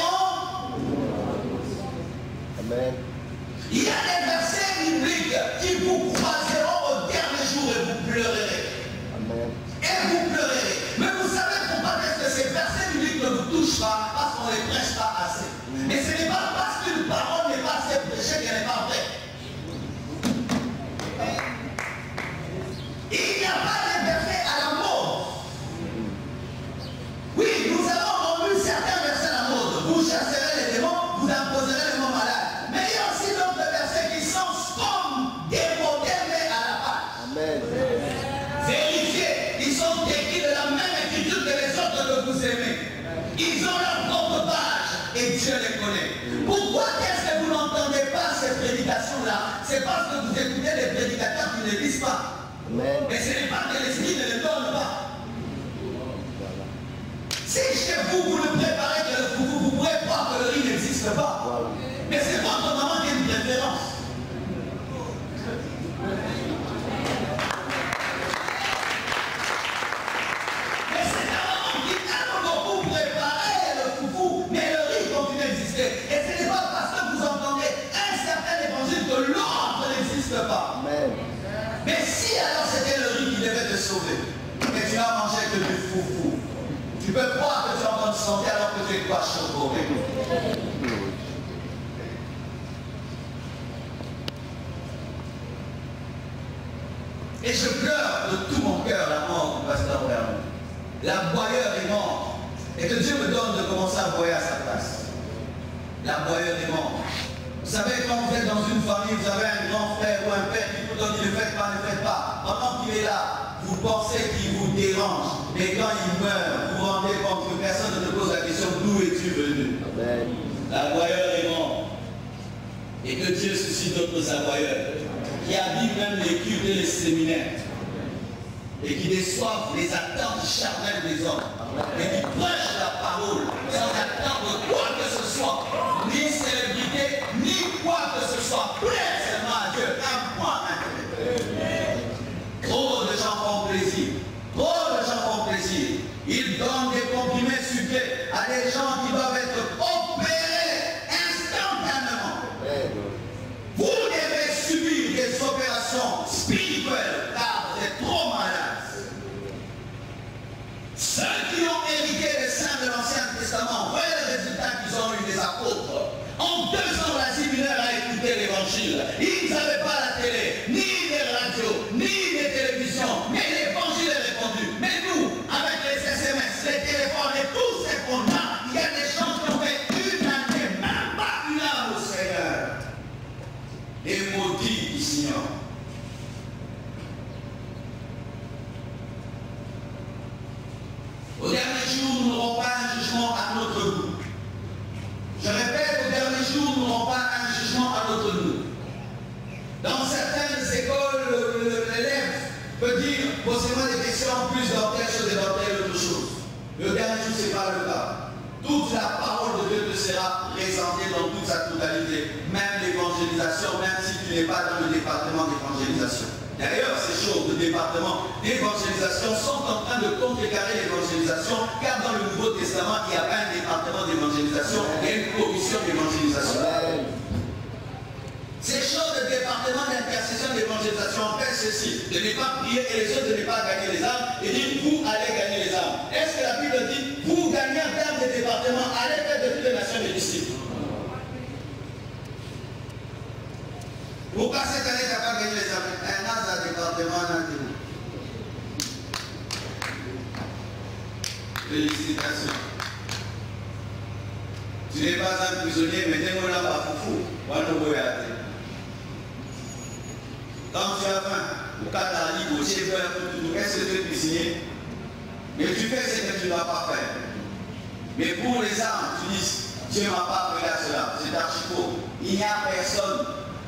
Mais ce n'est pas que l'esprit ne le donne pas. Si chez vous, vous ne préparez que le foufou, vous pourrez croire que le riz n'existe pas. Mais c'est votre maman qui a une préférence. Mais c'est la maman qui aime beaucoup préparer le foufou, mais le riz continue d'exister. Et ce n'est pas parce que vous entendez un certain évangile que l'autre n'existe pas. Mais si alors c'était le riz qui devait te sauver, mais tu n'as mangé que du foufou, tu peux croire que tu es en bonne santé alors que tu es quoi chocolat. Et je pleure de tout mon cœur la mort du pasteur Vernon. L'aboyeur est mort. Et que Dieu me donne de commencer à aboyer à sa place. L'aboyeur est mort. Vous savez, quand vous êtes dans une famille, vous avez un grand frère ou un père qui vous donne, ne faites pas, ne faites pas. Pendant qu'il est là, vous pensez qu'il vous dérange. Mais quand il meurt, vous vous rendez compte que personne ne te pose la question d'où es-tu venu. L'aboyeur est mort. Et que Dieu suscite d'autres aboyeurs qui habillent même les cultes et les séminaires et qui déçoivent les attentes charnelles des hommes et qui prêchent la parole sans attendre quoi que ce soit, ni célébrité, ni quoi que ce soit. Plaît seulement à Dieu, un point intérêt. Trop de gens font plaisir. Trop de gens font plaisir. Ils donnent des comprimés sucrés à des gens qui doivent être opérés instantanément. Vous devez subir des opérations spirituelles car vous êtes trop malades. Ceux qui ont hérité des saints de l'Ancien Testament, voyez les résultats qu'ils ont eu des apôtres. En 2 ans, l'Asie mineure a écouté l'évangile. Ils n'avaient pas la télé, ni les radios, ni les télévisions, mais l'évangile est répandu. Mais nous, avec les SMS, les téléphones et tout ce qu'on a, il y a des gens qui ont fait une année, même pas une âme au Seigneur. Les maudits qui s'ignorent. Au dernier jour, nous n'aurons pas un jugement à notre goût. Je répète, au dernier jour, nous n'aurons pas un jugement à notre goût. Dans certaines écoles, l'élève peut dire, posez-moi des questions plus dans telle chose et dans telle autre chose. Mais au dernier jour, ce n'est pas le cas. Toute la parole de Dieu te sera présentée dans toute sa totalité. Même l'évangélisation, même si tu n'es pas dans le département d'évangélisation. D'ailleurs, ces choses de département d'évangélisation sont en train de contrecarrer l'évangélisation, car dans le Nouveau Testament, il y a pas un département d'évangélisation et une commission d'évangélisation. Ces choses de département d'intercession d'évangélisation en fait ceci, de ne pas prier et les autres de ne pas gagner les âmes, et dire vous allez gagner les âmes. Est-ce que la Bible dit vous gagnez en termes de département, allez faire de toutes les nations des disciples? Pourquoi cette année tu n'as pas gagné les âmes? Un an de département dans le félicitations. Tu n'es pas un prisonnier, mais t'es là à foufou. Quand tu as faim, au cas d'Ali, au chef, qu'est-ce que tu es cuisinier? Mais tu fais ce que tu ne dois pas faire. Mais pour les armes, tu dis, Dieu ne m'a pas appelé à cela, c'est archi faux. Il n'y a personne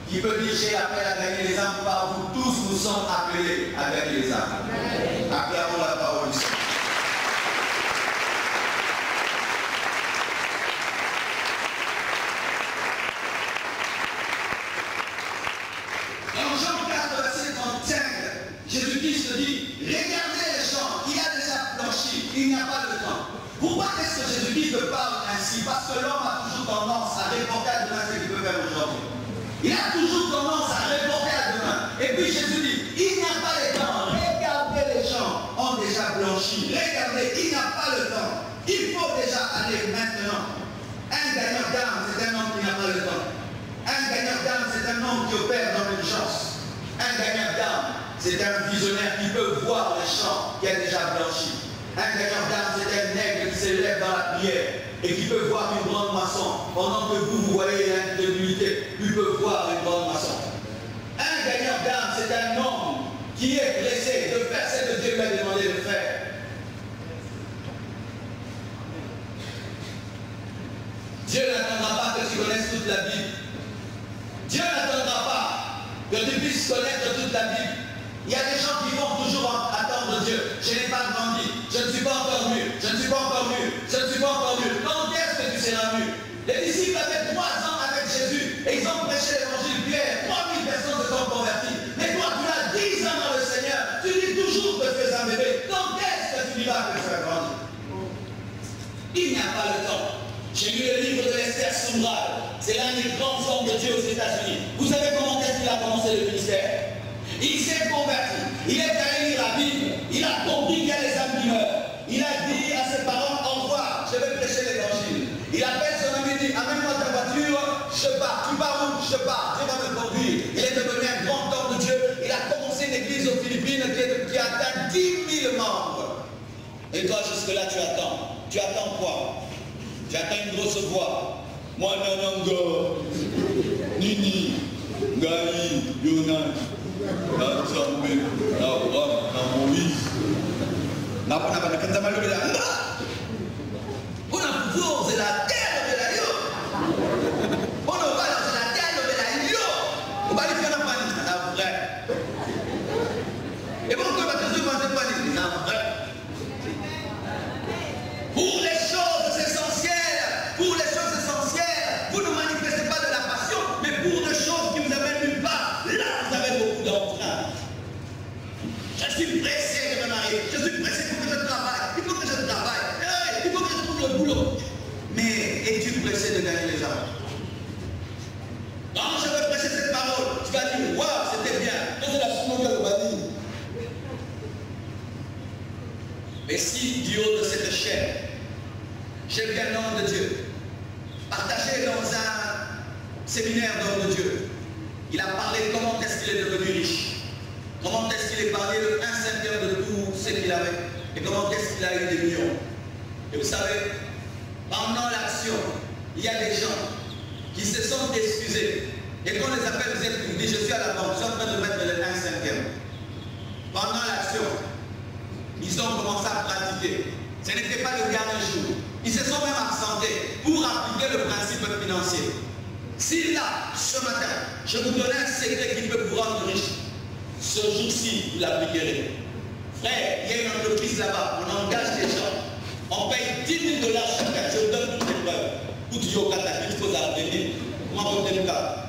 qui peut dire j'ai l'appel à gagner les âmes, par vous tous nous sommes appelés à gagner les âmes. Acclamons la parole du Seigneur. Dans Jean 4, verset 35, Jésus-Christ dit, regardez les champs, il a déjà blanchi, il n'y a pas de temps. Pourquoi est-ce que Jésus-Christ parle ainsi? Parce que l'homme a toujours tendance à reporter à demain ce qu'il peut faire aujourd'hui. Il a toujours tendance à reporter à demain. Et puis Jésus dit, il n'y a pas de temps. Regardez, les gens ont déjà blanchi. Regardez, il n'y a pas le temps. Il faut déjà aller maintenant. Un gagnant d'âme, c'est un homme qui n'a pas le temps. Un gagnant d'âme, c'est un homme qui opère dans l'urgence. Un gagnant d'âme, c'est un visionnaire qui peut voir les champs qui a déjà blanchi. Un gagnant d'âme, c'est un nègre qui s'élève dans la prière et qui peut voir une grande moisson. Pendant que vous voyez l'incrédulité, il peut voir une grande moisson. Un gagnant d'âme, c'est un homme qui est pressé de faire ce que Dieu lui a demandé de faire. Dieu n'attendra pas que tu connaisses toute la Bible. Dieu n'attendra pas que tu puisses connaître toute la Bible. Il y a des gens qui vont toujours attendre Dieu. Je n'ai pas grandi, je ne suis pas encore mûr, je ne suis pas encore mûr, je ne suis pas encore mûr. Quand est-ce que tu seras mûr? Les disciples avaient 3 ans avec Jésus et ils ont prêché l'évangile. Pierre, 3000 personnes se sont converties. Mais toi, tu as 10 ans dans le Seigneur. Tu dis toujours que tu es un bébé. Quand est-ce que tu diras que tu as grandi? Il n'y a pas le temps. J'ai lu le livre de Esther Soumral. C'est l'un des grands hommes de Dieu aux États-Unis. Vous savez comment est-ce qu'il a commencé le ministère? Il s'est converti. Il est allé lire la Bible. Il a compris qu'il y a les âmes qui meurent. Il a dit à ses parents, au revoir, je vais prêcher l'évangile. Il appelle son ami et dit, amène-moi ta voiture, je pars. Tu pars où? Je pars. Dieu va me conduire. Il est devenu un grand homme de Dieu. Il a commencé une église aux Philippines qui a atteint 10 000 membres. Et toi, jusque-là, tu attends. Tu attends quoi? Tu attends une grosse voix. Moi, Nananga, Nini, Gali, Yonan, Natsambé, Nabram, Namoïse. Nabram, Nakantamalo, Nabram. On a pouvoir, c'est la terre de la Lyon. On a pas dans la terre de la Lyon. On va aller faire la panique, c'est vrai. Et pourquoi on va te dire que panique, c'est vrai. Pour les choses essentielles, vous ne manifestez pas de la passion, mais pour des choses qui vous amènent nulle part, là vous avez beaucoup d'entrain. Je suis pressé de me marier, je suis pressé pour que je travaille, il faut que je travaille, il faut que je trouve le boulot. Mais es-tu pressé de gagner les âmes? Quand je veux prêcher cette parole, tu vas dire, waouh, c'était bien, c'est la suite que va dire. Mais si du haut de cette chaîne, j'ai vu un homme de Dieu, partagé dans un séminaire d'homme de Dieu, il a parlé comment est-ce qu'il est devenu riche, comment est-ce qu'il est parlé de 1/5 de tout ce qu'il avait, et comment est-ce qu'il a eu des millions. Et vous savez, pendant l'action, il y a des gens qui se sont excusés, et quand on les appelle, vous dites, je suis à la banque, je suis en train de mettre le 1/5. Pendant l'action, ils ont commencé à pratiquer. Ce n'était pas le dernier jour. Ils se sont même absentés pour appliquer le principe financier. Si là, ce matin, je vous donne un secret qui peut vous rendre riche, ce jour-ci, vous l'appliquerez. Frère, il y a une entreprise là-bas, on engage des gens, on paye 10 000 $ chacun, je vous donne toutes les preuves. Tout dit au cataclysme, il faut arriver. Comment vous tenez le cas?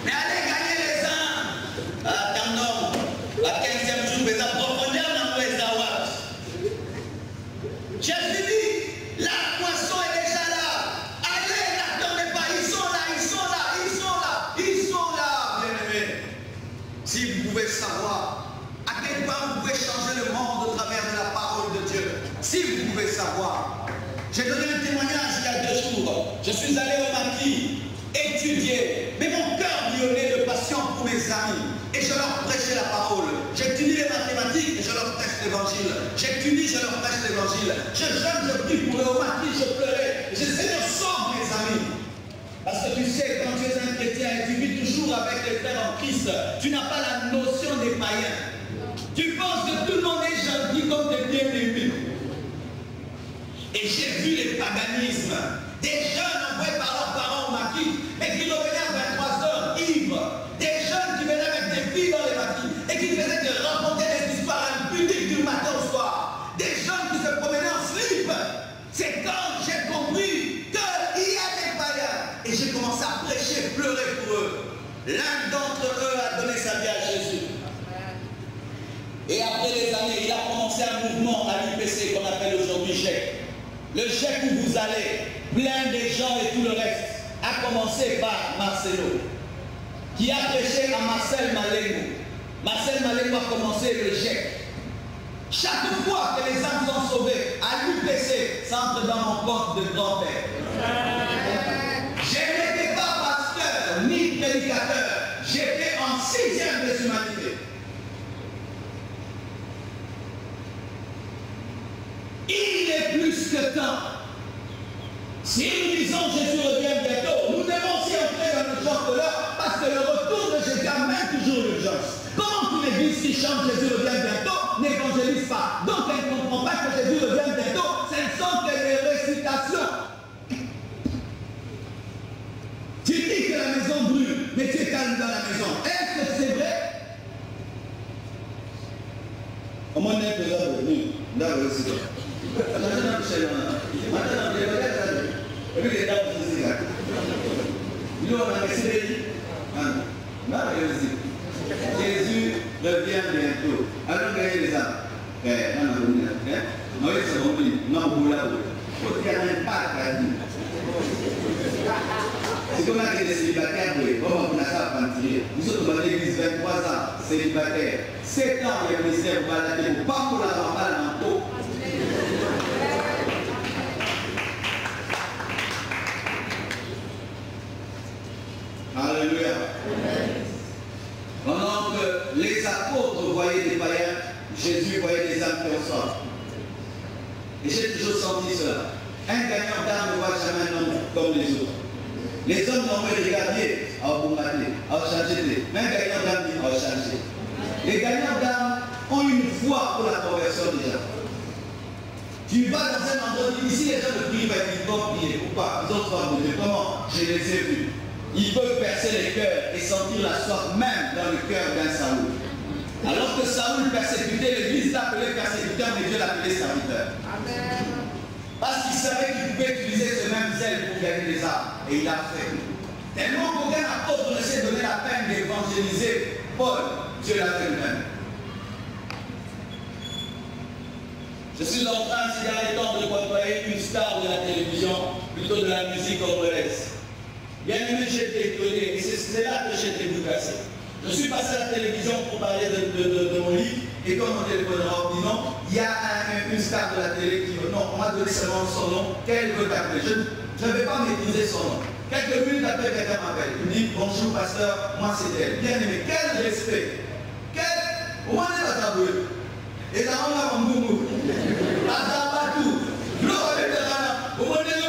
Mais allez gagner les âmes. Attendons, la 15e jour, mais en profondeur dans les awats. Jésus dit, la poisson est déjà là. Allez, n'attendez pas, ils sont là, ils sont là, ils sont là, ils sont là, bien-aimés. Si vous pouvez savoir à quel point vous pouvez changer le monde au travers de la parole de Dieu, si vous pouvez savoir. J'ai donné un témoignage il y a 2 jours. Je suis allé au maquis étudier, mais mon cœur bouillonnait de passion pour mes amis. Et je leur prêchais la parole. J'étudie les mathématiques et je leur prêche l'évangile. J'étudie, je leur prêche l'évangile. Je jeûne, je prie pour eux. Au maquis, je pleurais. Je sais, Seigneur, sauve mes amis. Parce que tu sais, quand tu es un chrétien et tu vis toujours avec les frères en Christ, tu n'as pas la notion des païens. Tu penses que tout le monde est gentil comme des bien-aimés. Et j'ai vu les paganismes, des jeunes envoyés par leurs parents au maquis, mais qui revenaient à 23 h ivres, des jeunes qui venaient avec des filles dans les maquis, et qui faisaient que raconter des histoires impudiques du matin au soir, des jeunes qui se promenaient en slip. C'est quand j'ai compris qu'il y a des païens, et j'ai commencé à prêcher, pleurer pour eux. L'un d'entre eux a donné sa vie à Jésus. Et après des années, il a commencé un mouvement à l'UPC qu'on appelle aujourd'hui GEC. Le GEC où vous allez, plein de gens et tout le reste, a commencé par Marcelo, qui a prêché à Marcel Malengo. Marcel Malengo a commencé le GEC. Chaque fois que les âmes sont sauvées à l'UPC, ça entre dans mon compte de grand-père. Je n'étais pas pasteur ni prédicateur, j'étais en 6e des humanités. Il est plus que temps. Si nous disons Jésus revient bientôt, nous devons aussi entrer dans l'urgence de l'heure parce que le retour de Jésus amène toujours l'urgence. Comment une église qui chante Jésus revient bientôt n'évangélise pas? Donc elle ne comprend pas que Jésus revient bientôt. Ce ne sont que des récitations. on est besoin de nous. D'accord, c'est ça. Jésus revient bientôt. Alors, gagnez les âmes. Non, c'est bon, non, vous l'avez. Il faut qu'il y ait un impact à nous. C'est comme un des célibataires, oui. Comment on a ça à partir. Nous sommes dans l'église 23 ans, célibataires. 7 ans, il y a le ministère baladé, pas pour la rembale en peau. Alléluia. Pendant que les apôtres voyaient des païens, Jésus voyait des âmes personnes. Et j'ai toujours senti cela. Un gagnant d'âme ne voit jamais un homme comme les autres. Les hommes n'ont pas regardé à bombarder, à changer. Mais un gagnant d'âme dit à changer. Les gagnants d'âme ont une foi pour la conversion déjà. Tu vas dans un endroit, ici les gens ne prient pas, ils vont prier. Pourquoi? Ils ont soif de Dieu. Comment? Je les ai vus. Ils peuvent percer les cœurs et sentir la soif même dans le cœur d'un Saoul. Alors que Saoul persécutait l'Église, il appelait persécuteur, mais Dieu l'appelait serviteur. Amen. Parce qu'il savait qu'il pouvait utiliser ce même zèle pour gagner les âmes. Et il l'a fait. Tellement qu'aucun apôtre ne s'est donné la peine d'évangéliser Paul, Dieu l'a fait lui-même. Je suis en train, ces derniers temps, de côtoyer une star de la télévision, plutôt de la musique congolaise. Bien aimé, j'ai été étonné, et c'est là que j'ai été bouleversé. Je suis passé à la télévision pour parler de mon livre, et comme mon téléphone m'a dit non, il y a une star de la télé qui veut, non, on m'a donné seulement son nom, qu'elle veut t'appeler. Je ne vais pas maîtriser son nom. Quelques minutes après, quelqu'un m'appelle. Il me dit, bonjour pasteur, moi c'est elle. Bien aimé, quel respect. Au moins, elle va t'avouer. Et là, on a un boumou. Azabatou. L'eau, elle est là. Au moins, elle est là.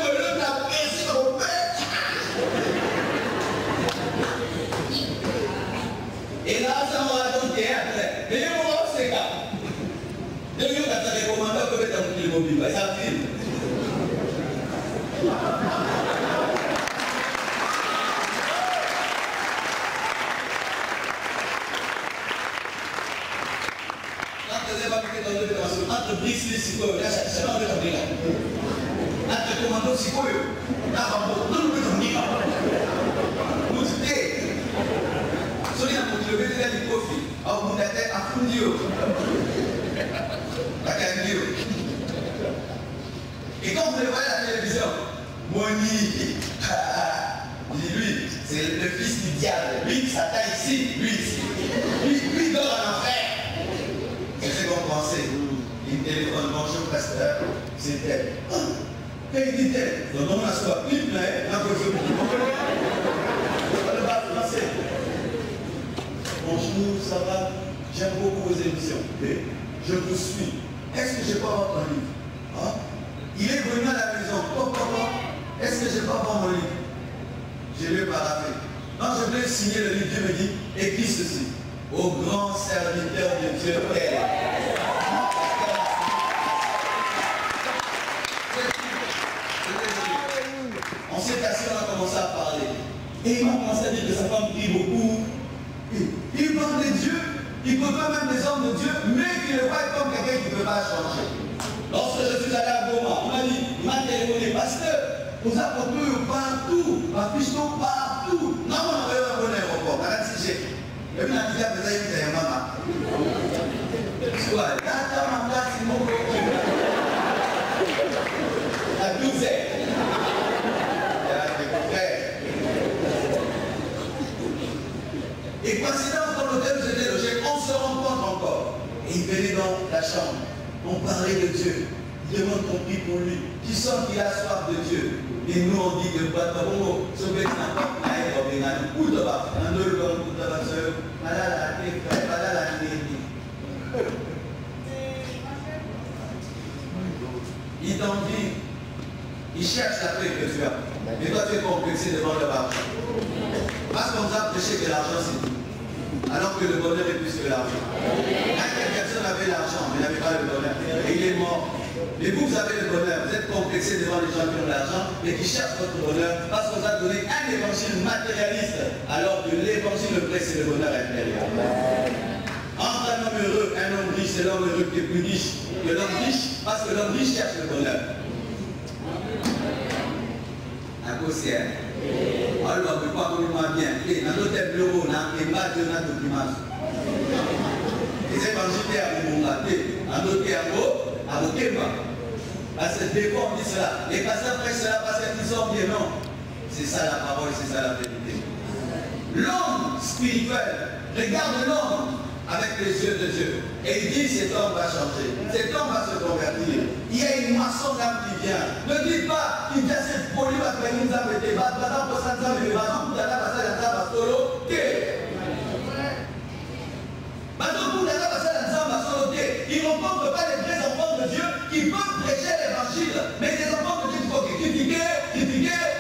Et là, ça m'a raconté après. Mais il y a un moment, c'est ça. Il y a un commandant qui peut être un petit mobile. Ça filme. Entre Brice et Sikoyo, là, c'est pas un peu comme ça. Entre le commando Sikoyo, là, on peut nous dire. Nous disons, sonia pour le vétérinaire du profil, à vous d'être à Fundio. À Kandio. Et quand vous le voyez à la télévision, Moni, lui, c'est le fils du diable. Lui, ça taille ici, lui ici. Lui dort en enfer. C'est ce qu'on pensait. Il me téléphone, bonjour pasteur, c'est elle. Quand il dit elle, donc on a soit une plaie, un peu de le bas français. Bonjour, ça va? J'aime beaucoup vos émissions. Je vous suis. Est-ce que je peux avoir ton livre? Hein? Il est venu à la maison. Papa, est-ce que je peux avoir mon livre? Je lui ai paraphé. Non, je voulais signer le livre. Dieu me dit, écris ceci. Au grand serviteur de Dieu Père. On s'est assis, on a commencé à parler. Et il m'a commencé à dire que sa femme prie beaucoup. Il parle de Dieu, il côtoie même des hommes de Dieu, mais qu'il le voit comme quelqu'un qui ne peut pas changer. Lorsque je suis allé à Goma, on m'a dit, il m'a téléphoné, pasteur, vous apportez partout, ma fiche partout. Non, on avait un bon aéroport, à la TG. Et puis, la TG a fait ça, il me dit, maman. C'est quoi? Là, c'est mon coach. À 12 heures. Et coïncidence dans l'hôtel où j'étais logé, on se rencontre encore. Et il venait dans la chambre. On parlait de Dieu. Il demande qu'on prie pour lui. Tu sens qu'il a soif de Dieu. Et nous on dit que Batabongo, ce bébé n'a pas pu où de bas. Un deux l'homme, où de bas, il t'envie. Il cherche la paix que tu as. Mais toi tu es complexé devant le marché. Parce qu'on nous a prêché que l'argent c'est tout. Alors que le bonheur est plus que l'argent. Quelques personnes avaient l'argent, mais n'avaient pas le bonheur. Et il est mort. Mais vous avez le bonheur. Vous êtes complexé devant les gens qui ont l'argent et qui cherchent votre bonheur parce qu'on vous a donné un évangile matérialiste. Alors que l'évangile vrai, c'est le bonheur intérieur. Entre homme heureux, un homme riche, c'est l'homme heureux qui est plus riche que l'homme riche, parce que l'homme riche cherche le bonheur. À cause c'est alors, on ne peut pas comment bien. Et dans notre bureau, on a un bas de notre document. Les évangéliques à mon maté, à notre bureau, à vos kémas. Parce que des fois, on dit cela. Les pasteurs prêchent cela parce qu'ils sont bien, non. C'est ça la parole, c'est ça la vérité. L'homme spirituel regarde l'homme avec les yeux de Dieu. Et il dit, cet homme va changer. Cet homme va se convertir. Il y a une moisson d'âme qui vient. Ne dis pas, il vient se polir parce qu'il nous a fait des battes. Maintenant, pour ça, nous avons des battes. Pour la passer dans la solo, ils ne rencontrent pas les vrais enfants de Dieu qui peuvent prêcher l'évangile. Mais des enfants de Dieu qui faut critiquer,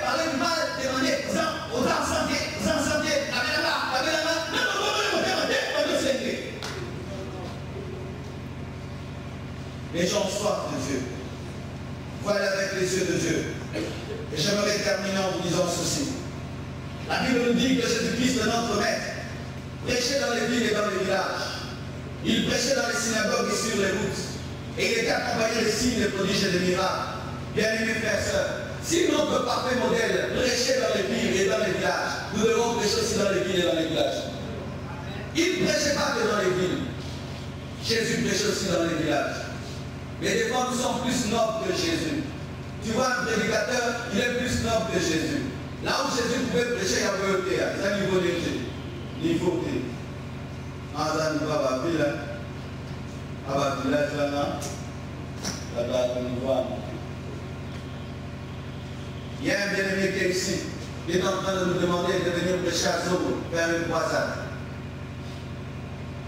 parler du mal, demander aux ensantés, avec la main, les gens soif de Dieu. Voilà avec les yeux de Dieu. Et j'aimerais terminer en vous disant ceci. La Bible nous dit que Jésus-Christ, notre Maître, prêchait dans les villes et dans les villages. Il prêchait dans les synagogues et sur les routes. Et il était accompagné de signes, de prodiges et de miracles. Bien-aimés frères et sœurs, si notre parfait modèle prêchait dans les villes et dans les villages, nous devons prêcher aussi dans les villes et dans les villages. Il ne prêchait pas que dans les villes. Jésus prêchait aussi dans les villages. Mais des fois, nous sommes plus nobles que Jésus. Tu vois, un prédicateur, il est plus noble que Jésus. Là où Jésus pouvait prêcher, il y avait ôté. C'est un niveau d'été. Niveau T. En ça, nous va à la ville. À la village, là, il y a un bien-aimé qui est ici. Il est en train de nous demander de venir prêcher à Zobo, faire une croisade.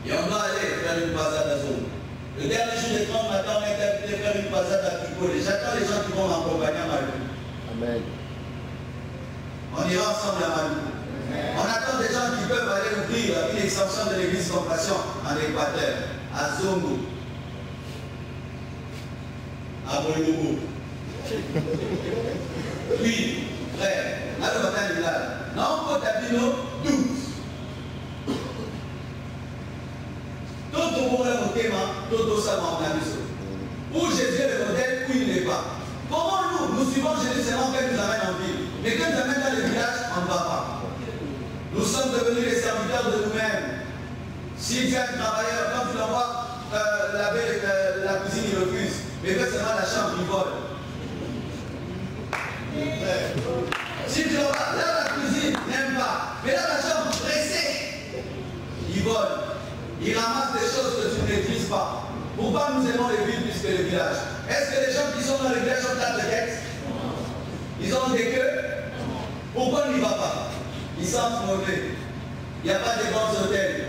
Et on doit aller faire une croisade à Zobo. Le dernier jour des 30 matin, on est invité à faire une croisade à Tripoli. J'attends les gens qui vont m'accompagner à Malou. Amen. On ira ensemble à Malou. On attend des gens qui peuvent aller ouvrir une extension de l'église Compassion en Équateur, à Zongo, à Boyogo. Puis, frère, à le matin du village. Non, on peut t'abîmer 12. Tout au monde est au thème, tout au savant, où Jésus est le modèle, où il n'est pas. Comment nous suivons Jésus seulement quand il nous amène en ville. Mais quand il nous amène dans les villages, on ne va pas. Nous sommes devenus les serviteurs de nous-mêmes. Si tu es un travailleur, quand tu l'envoies laver la cuisine, il refuse. Mais que seulement la chambre, il vole. Si tu l'envoies là la cuisine, il n'aime pas. Mais là la chambre, pressé, il vole. Il ramasse des choses que tu ne maîtrises pas. Pourquoi nous aimons les villes plus que les villages? Est-ce que les gens qui sont dans les villages ont tas de tête? Ils ont des queues? Pourquoi on n'y va pas? Ils sentent mauvais. Il n'y a pas de grands hôtels.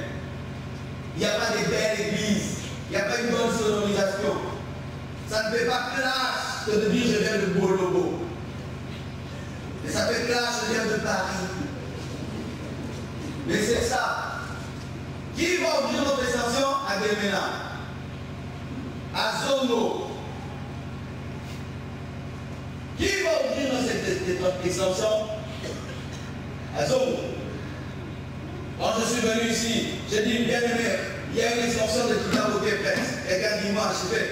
Il n'y a pas de belles églises. Il n'y a pas une bonne sonorisation. Ça ne fait pas classe que de dire je viens de Bolobo. Mais ça fait classe, je viens de Paris. Mais c'est ça. Qui va ouvrir notre extension à Bémena, à Zono? Qui va ouvrir notre extension à Zono? Quand je suis venu ici, j'ai dit, bien aimé, il y a une extension de Kitaboté Presse. Et quand dimanche, je fais.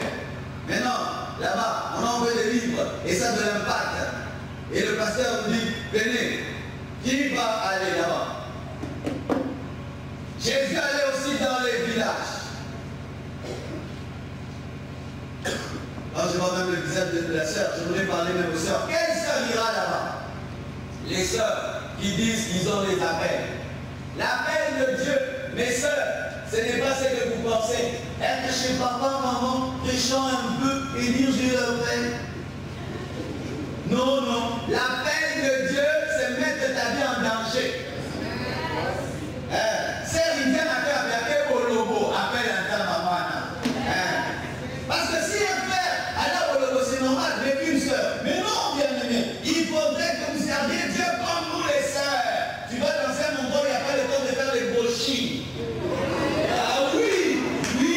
Maintenant, là-bas, on envoie des livres et ça a de l'impact. Et le pasteur nous dit, venez, qui va aller là-bas? Jésus allait aussi dans les villages. Quand je vois même le visage de la sœur, je voudrais parler même aux sœurs. Quelle sœur ira là-bas? Les sœurs qui disent qu'ils ont les appels. L'appel de Dieu, mes sœurs, ce n'est pas ce que vous pensez. Être chez papa, maman, prêchant un peu et dire je l'appelle. Non, non. L'appel de Dieu, c'est mettre ta vie en danger. Parce que si un frère allait au logo, c'est normal, mais une sœur. Mais non, bien aimé, il faudrait que vous serviez Dieu comme nous les sœurs. Tu vas dans un endroit où il n'y a pas le temps de faire les brochures. Ah oui, oui,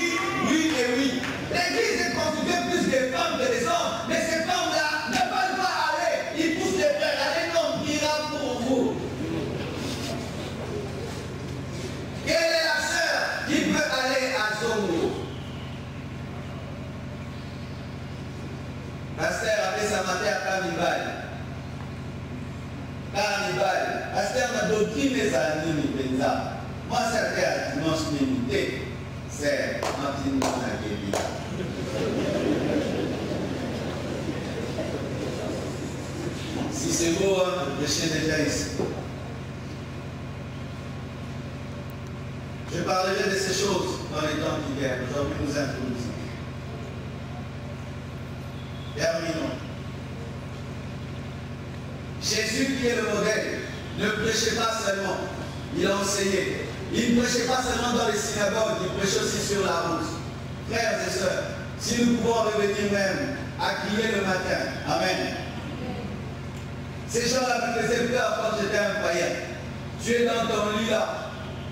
oui et oui. L'église est constituée plus des femmes que des hommes. Mais ces femmes-là ne veulent pas aller. Ils poussent les frères. Allez, non, on priera pour vous. Pasteur appelé sa matin à Carnival. Carnival. Pasteur m'a doctrine les animes, Benza. Moi, ça fait à dimanche limité. C'est Martin Nagébi. Si c'est beau, hein, le chien déjà ici. Je parlerai de ces choses dans les temps qui viennent. Aujourd'hui, nous introduisons. Terminons. Jésus qui est le modèle ne prêchait pas seulement, il a enseigné. Il ne prêchait pas seulement dans les synagogues, il prêchait aussi sur la route. Frères et sœurs, si nous pouvons revenir même à crier le matin, amen. Ces gens-là me faisaient peur quand j'étais un païen. Tu es dans ton lit là,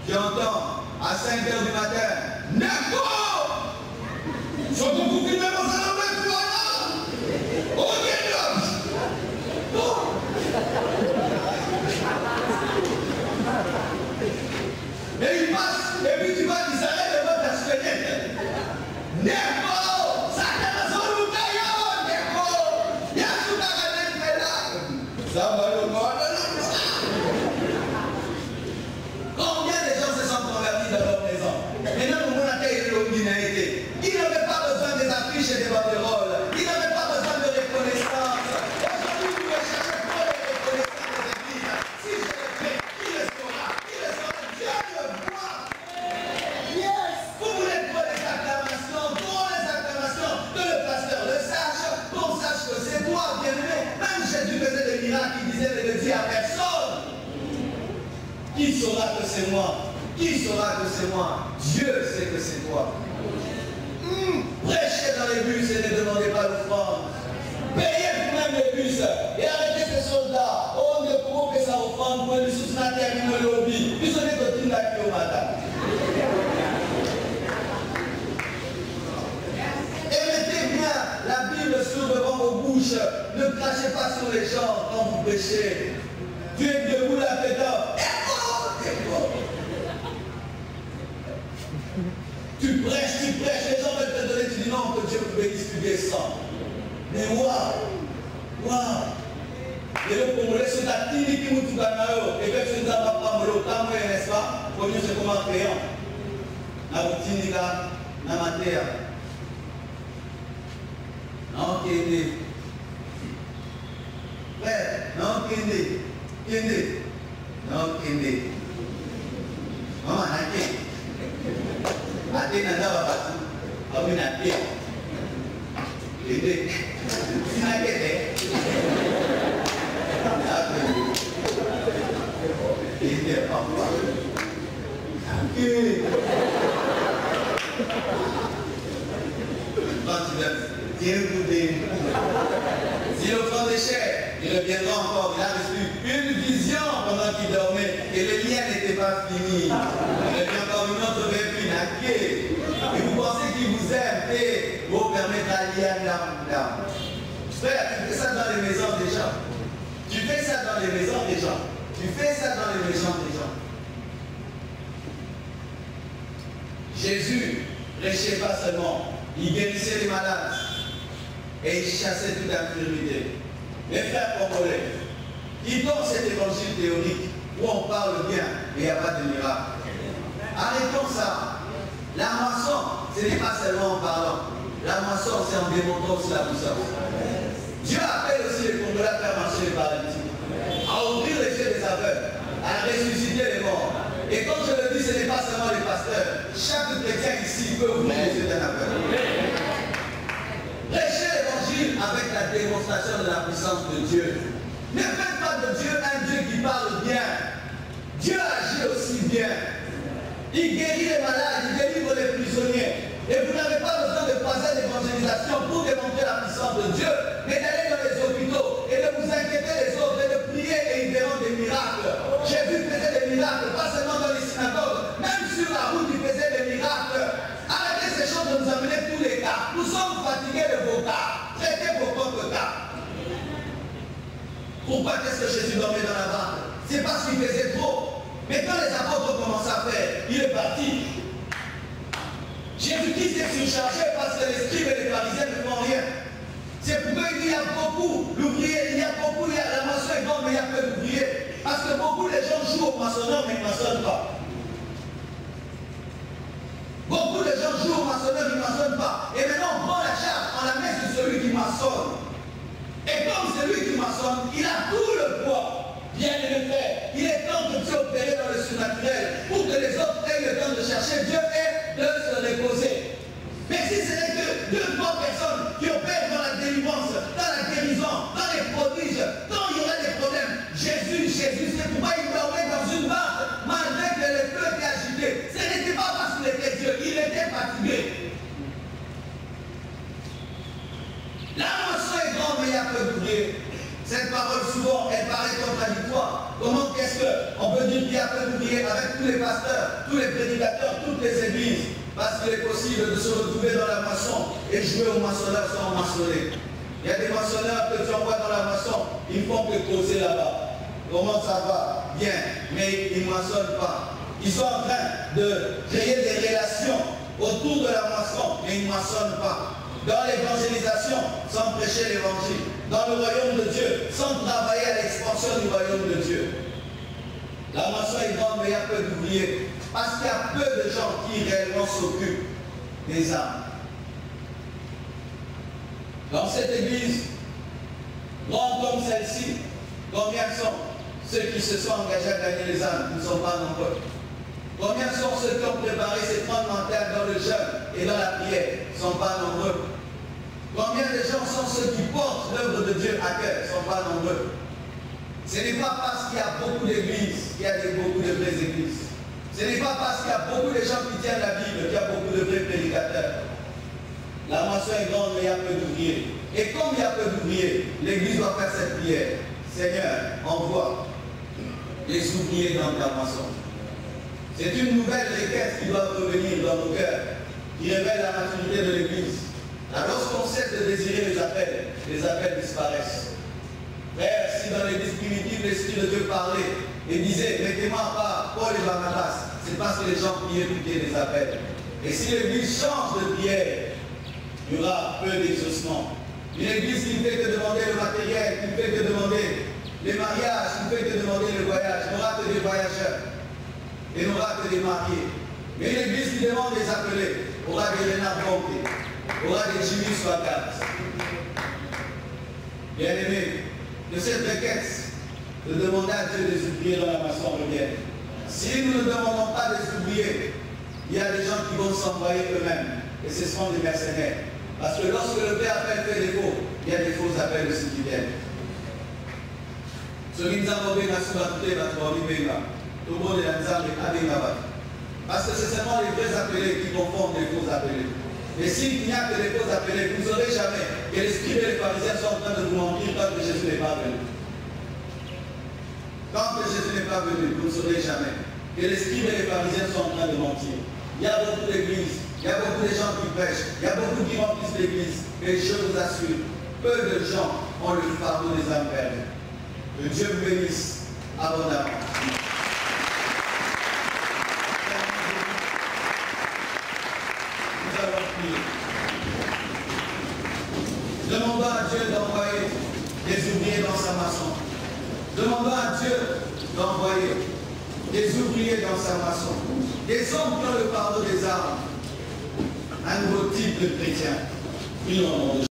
tu entends à 5 h du matin, Neko! Surtout pour filmer mon salon de toi, oh, et il passe, et puis tu vois qu'il s'arrête devant ta fenêtre. Neko! Combien de gens se sont convertis dans leur maison? Maintenant, nous avons été illuminés. Ils n'avaient pas besoin des affiches et des banderoles. Ils n'avaient pas besoin de reconnaissance. Aujourd'hui, vous recherchez trop de reconnaissance des églises. Si je le fais, qui le saura? Qui le saura? Dieu le voit. Yes! Vous voulez trop les acclamations, que le pasteur le sache, qu'on sache que c'est toi, bien-aimé. Même Jésus faisait des miracles, il disait de le dire à personne. Qui saura que c'est moi? Qui saura que c'est moi? Dieu sait que c'est toi. Prêchez dans les bus et ne demandez pas l'offrande. Payez vous-même les bus et arrêtez ces choses-là. Oh, on ne peut pas ça offrande pour les sous-natères qui me lobby. Ils sont des copines d'accueil au matin. Et mettez bien la Bible sur devant vos bouches. Ne crachez pas sur les gens quand vous prêchez. Tu es debout là dedans. Tu prêches, les gens veulent te donner, tu dis non, que Dieu pouvait distribuer ça. Mais waouh. Et le Congolais, c'est la tini qui nous tout gagne, et que tu ne vas pas me le temps, n'est-ce pas? Pour nous, c'est comme un crayon. La routine, la matière. Non, Kéné. Frère, non, Kéné. Non, Kéné. Maman, Naké. Ate nanda babatu, abu nake. Ede, sinake de. Ede papa. Nake. Quand tu vas bien goûter. Si le front des chairs, il reviendra encore. Il a reçu une vision pendant qu'il dormait et le lien n'était pas fini. Il revient encore une autre vie. Et vous pensez qu'il vous aime et vous permettre à lier un âme. Frère, tu fais ça dans les maisons des gens. Tu fais ça dans les maisons des gens. Jésus prêchait pas seulement, il guérissait les malades et il chassait toute infirmité. Mes frères congolais, quittons cet évangile théorique où on parle bien et il n'y a pas de miracle. Arrêtons ça. La moisson, ce n'est pas seulement en parlant. La moisson, c'est en démontrant aussi la puissance. Dieu appelle aussi les Congolais à faire marcher les paralytiques, à ouvrir les yeux des aveugles, à ressusciter les morts. Et quand je le dis, ce n'est pas seulement les pasteurs. Chaque chrétien ici peut ouvrir les yeux d'un aveugle. Prêchez l'évangile avec la démonstration de la puissance de Dieu. Ne faites pas de Dieu un Dieu qui parle bien. Dieu agit aussi bien. Il guérit les malades, il délivre les prisonniers. Et vous n'avez pas besoin de passer l'évangélisation pour démontrer la puissance de Dieu, mais d'aller dans les hôpitaux et de vous inquiéter les autres et de prier et ils verront des miracles. Jésus faisait des miracles, pas seulement dans les synagogues, même sur la route il faisait des miracles. Arrêtez ces choses de nous amener tous les cas. Nous sommes fatigués de vos cas. Traitez vos propres cas. Pourquoi qu'est-ce que Jésus dormait dans la barque? C'est parce qu'il faisait trop. Mais quand les apôtres ont commencé à faire, il est parti. Jésus-Christ est surchargé parce que les scribes et les pharisiens ne font rien. C'est pourquoi il au maçonneur, mais ils ne maçonnent pas. Beaucoup de gens jouent au maçonneur, ils ne maçonnent pas. Et maintenant, on prend la charge, on la met sur celui qui maçonne. Et comme celui qui maçonne, il a tout le poids. Bien le faire. Il est temps de Dieu opérer dans le surnaturel pour que les autres aient le temps de chercher Dieu et de se reposer. Mais si ce n'est que 2 ou 3 personnes qui opèrent dans la délivrance, dans la guérison, dans les prodiges, quand il y aura des problèmes, Jésus, c'est pourquoi il dormait dans une barque malgré que le feu était agité. Ce n'était pas parce qu'il était Dieu, il était fatigué. La moisson est grande, mais il y a peu d'ouvriers. Cette parole, souvent, elle paraît contradictoire. Comment est-ce qu'on peut dire qu'il y a peu d'ouvriers avec tous les pasteurs, tous les prédicateurs, toutes les églises? Parce qu'il est possible de se retrouver dans la moisson et jouer aux maçonneurs sans maçonner. Il y a des maçonneurs que tu envoies dans la moisson, ils ne font que causer là-bas. Comment ça va? Bien, mais ils ne maçonnent pas. Ils sont en train de créer des relations autour de la moisson, mais ils ne maçonnent pas. Dans l'évangélisation, sans prêcher l'évangile. Dans le royaume de Dieu, sans travailler à l'expansion du royaume de Dieu. La moisson est grande, mais il y a peu d'ouvriers. Parce qu'il y a peu de gens qui réellement s'occupent des âmes. Dans cette église, grande comme celle-ci, combien sont ceux qui se sont engagés à gagner les âmes? Ils ne sont pas nombreux. Combien sont ceux qui ont préparé ces 30 mentales dans le jeûne et dans la prière? Ils ne sont pas nombreux. Combien de gens sont ceux qui portent l'œuvre de Dieu à cœur? Ils ne sont pas nombreux. Ce n'est pas parce qu'il y a beaucoup d'églises qu'il y a beaucoup de vraies églises. Ce n'est pas parce qu'il y a beaucoup de gens qui tiennent la Bible qu'il y a beaucoup de vrais prédicateurs. La moisson est grande, mais il y a peu d'ouvriers. Et comme il y a peu d'ouvriers, l'église doit faire cette prière. Seigneur, envoie les ouvriers dans ta moisson. C'est une nouvelle requête qui doit revenir dans nos cœurs, qui révèle la maturité de l'église. Alors, lorsqu'on cesse de désirer les appels disparaissent. Frère, si dans l'église primitive, l'Esprit de Dieu parlait et disait, mettez-moi à part Paul et Barnabas, c'est parce que les gens priaient pour qu'il y ait des appels. Et si l'église change de prière, il y aura peu d'exaucement. Une église qui ne fait que demander le matériel, qui ne fait que demander les mariages, qui ne fait que demander le voyage, n'aura que des voyageurs et n'aura que des mariés. Mais une église qui demande des appelés aura des renards pompés, aura des Jimmy Swagart. Bien aimé, de cette requête de demander à Dieu des ouvriers dans la moisson revienne. Si nous ne demandons pas des ouvriers, il y a des gens qui vont s'envoyer eux-mêmes. Et ce seront des mercenaires. Parce que lorsque le Père appelle fait défaut, il y a des faux appels aussi qui viennent. Ce qui nous a envoyé dans ce bâtiment, tout le monde est dans. Parce que c'est seulement les vrais appelés qui confondent les faux appelés. Et s'il n'y a que les faux appelés, vous ne saurez jamais que les scribes et les pharisiens sont en train de vous mentir tant que Jésus n'est pas venu. Tant que Jésus n'est pas venu, vous ne saurez jamais que les scribes et les pharisiens sont en train de mentir. Il y a beaucoup d'églises, il y a beaucoup de gens qui prêchent, il y a beaucoup qui remplissent l'église. Mais je vous assure, peu de gens ont le fardeau des âmes perdues. Que Dieu vous bénisse abondamment. Nous allons prier. Demandons à Dieu d'envoyer des ouvriers dans sa maçon. Demandons à Dieu d'envoyer des ouvriers dans sa maçon. Des hommes qui ont le fardeau des âmes. Un nouveau type de chrétien. Prions au nom de Jésus.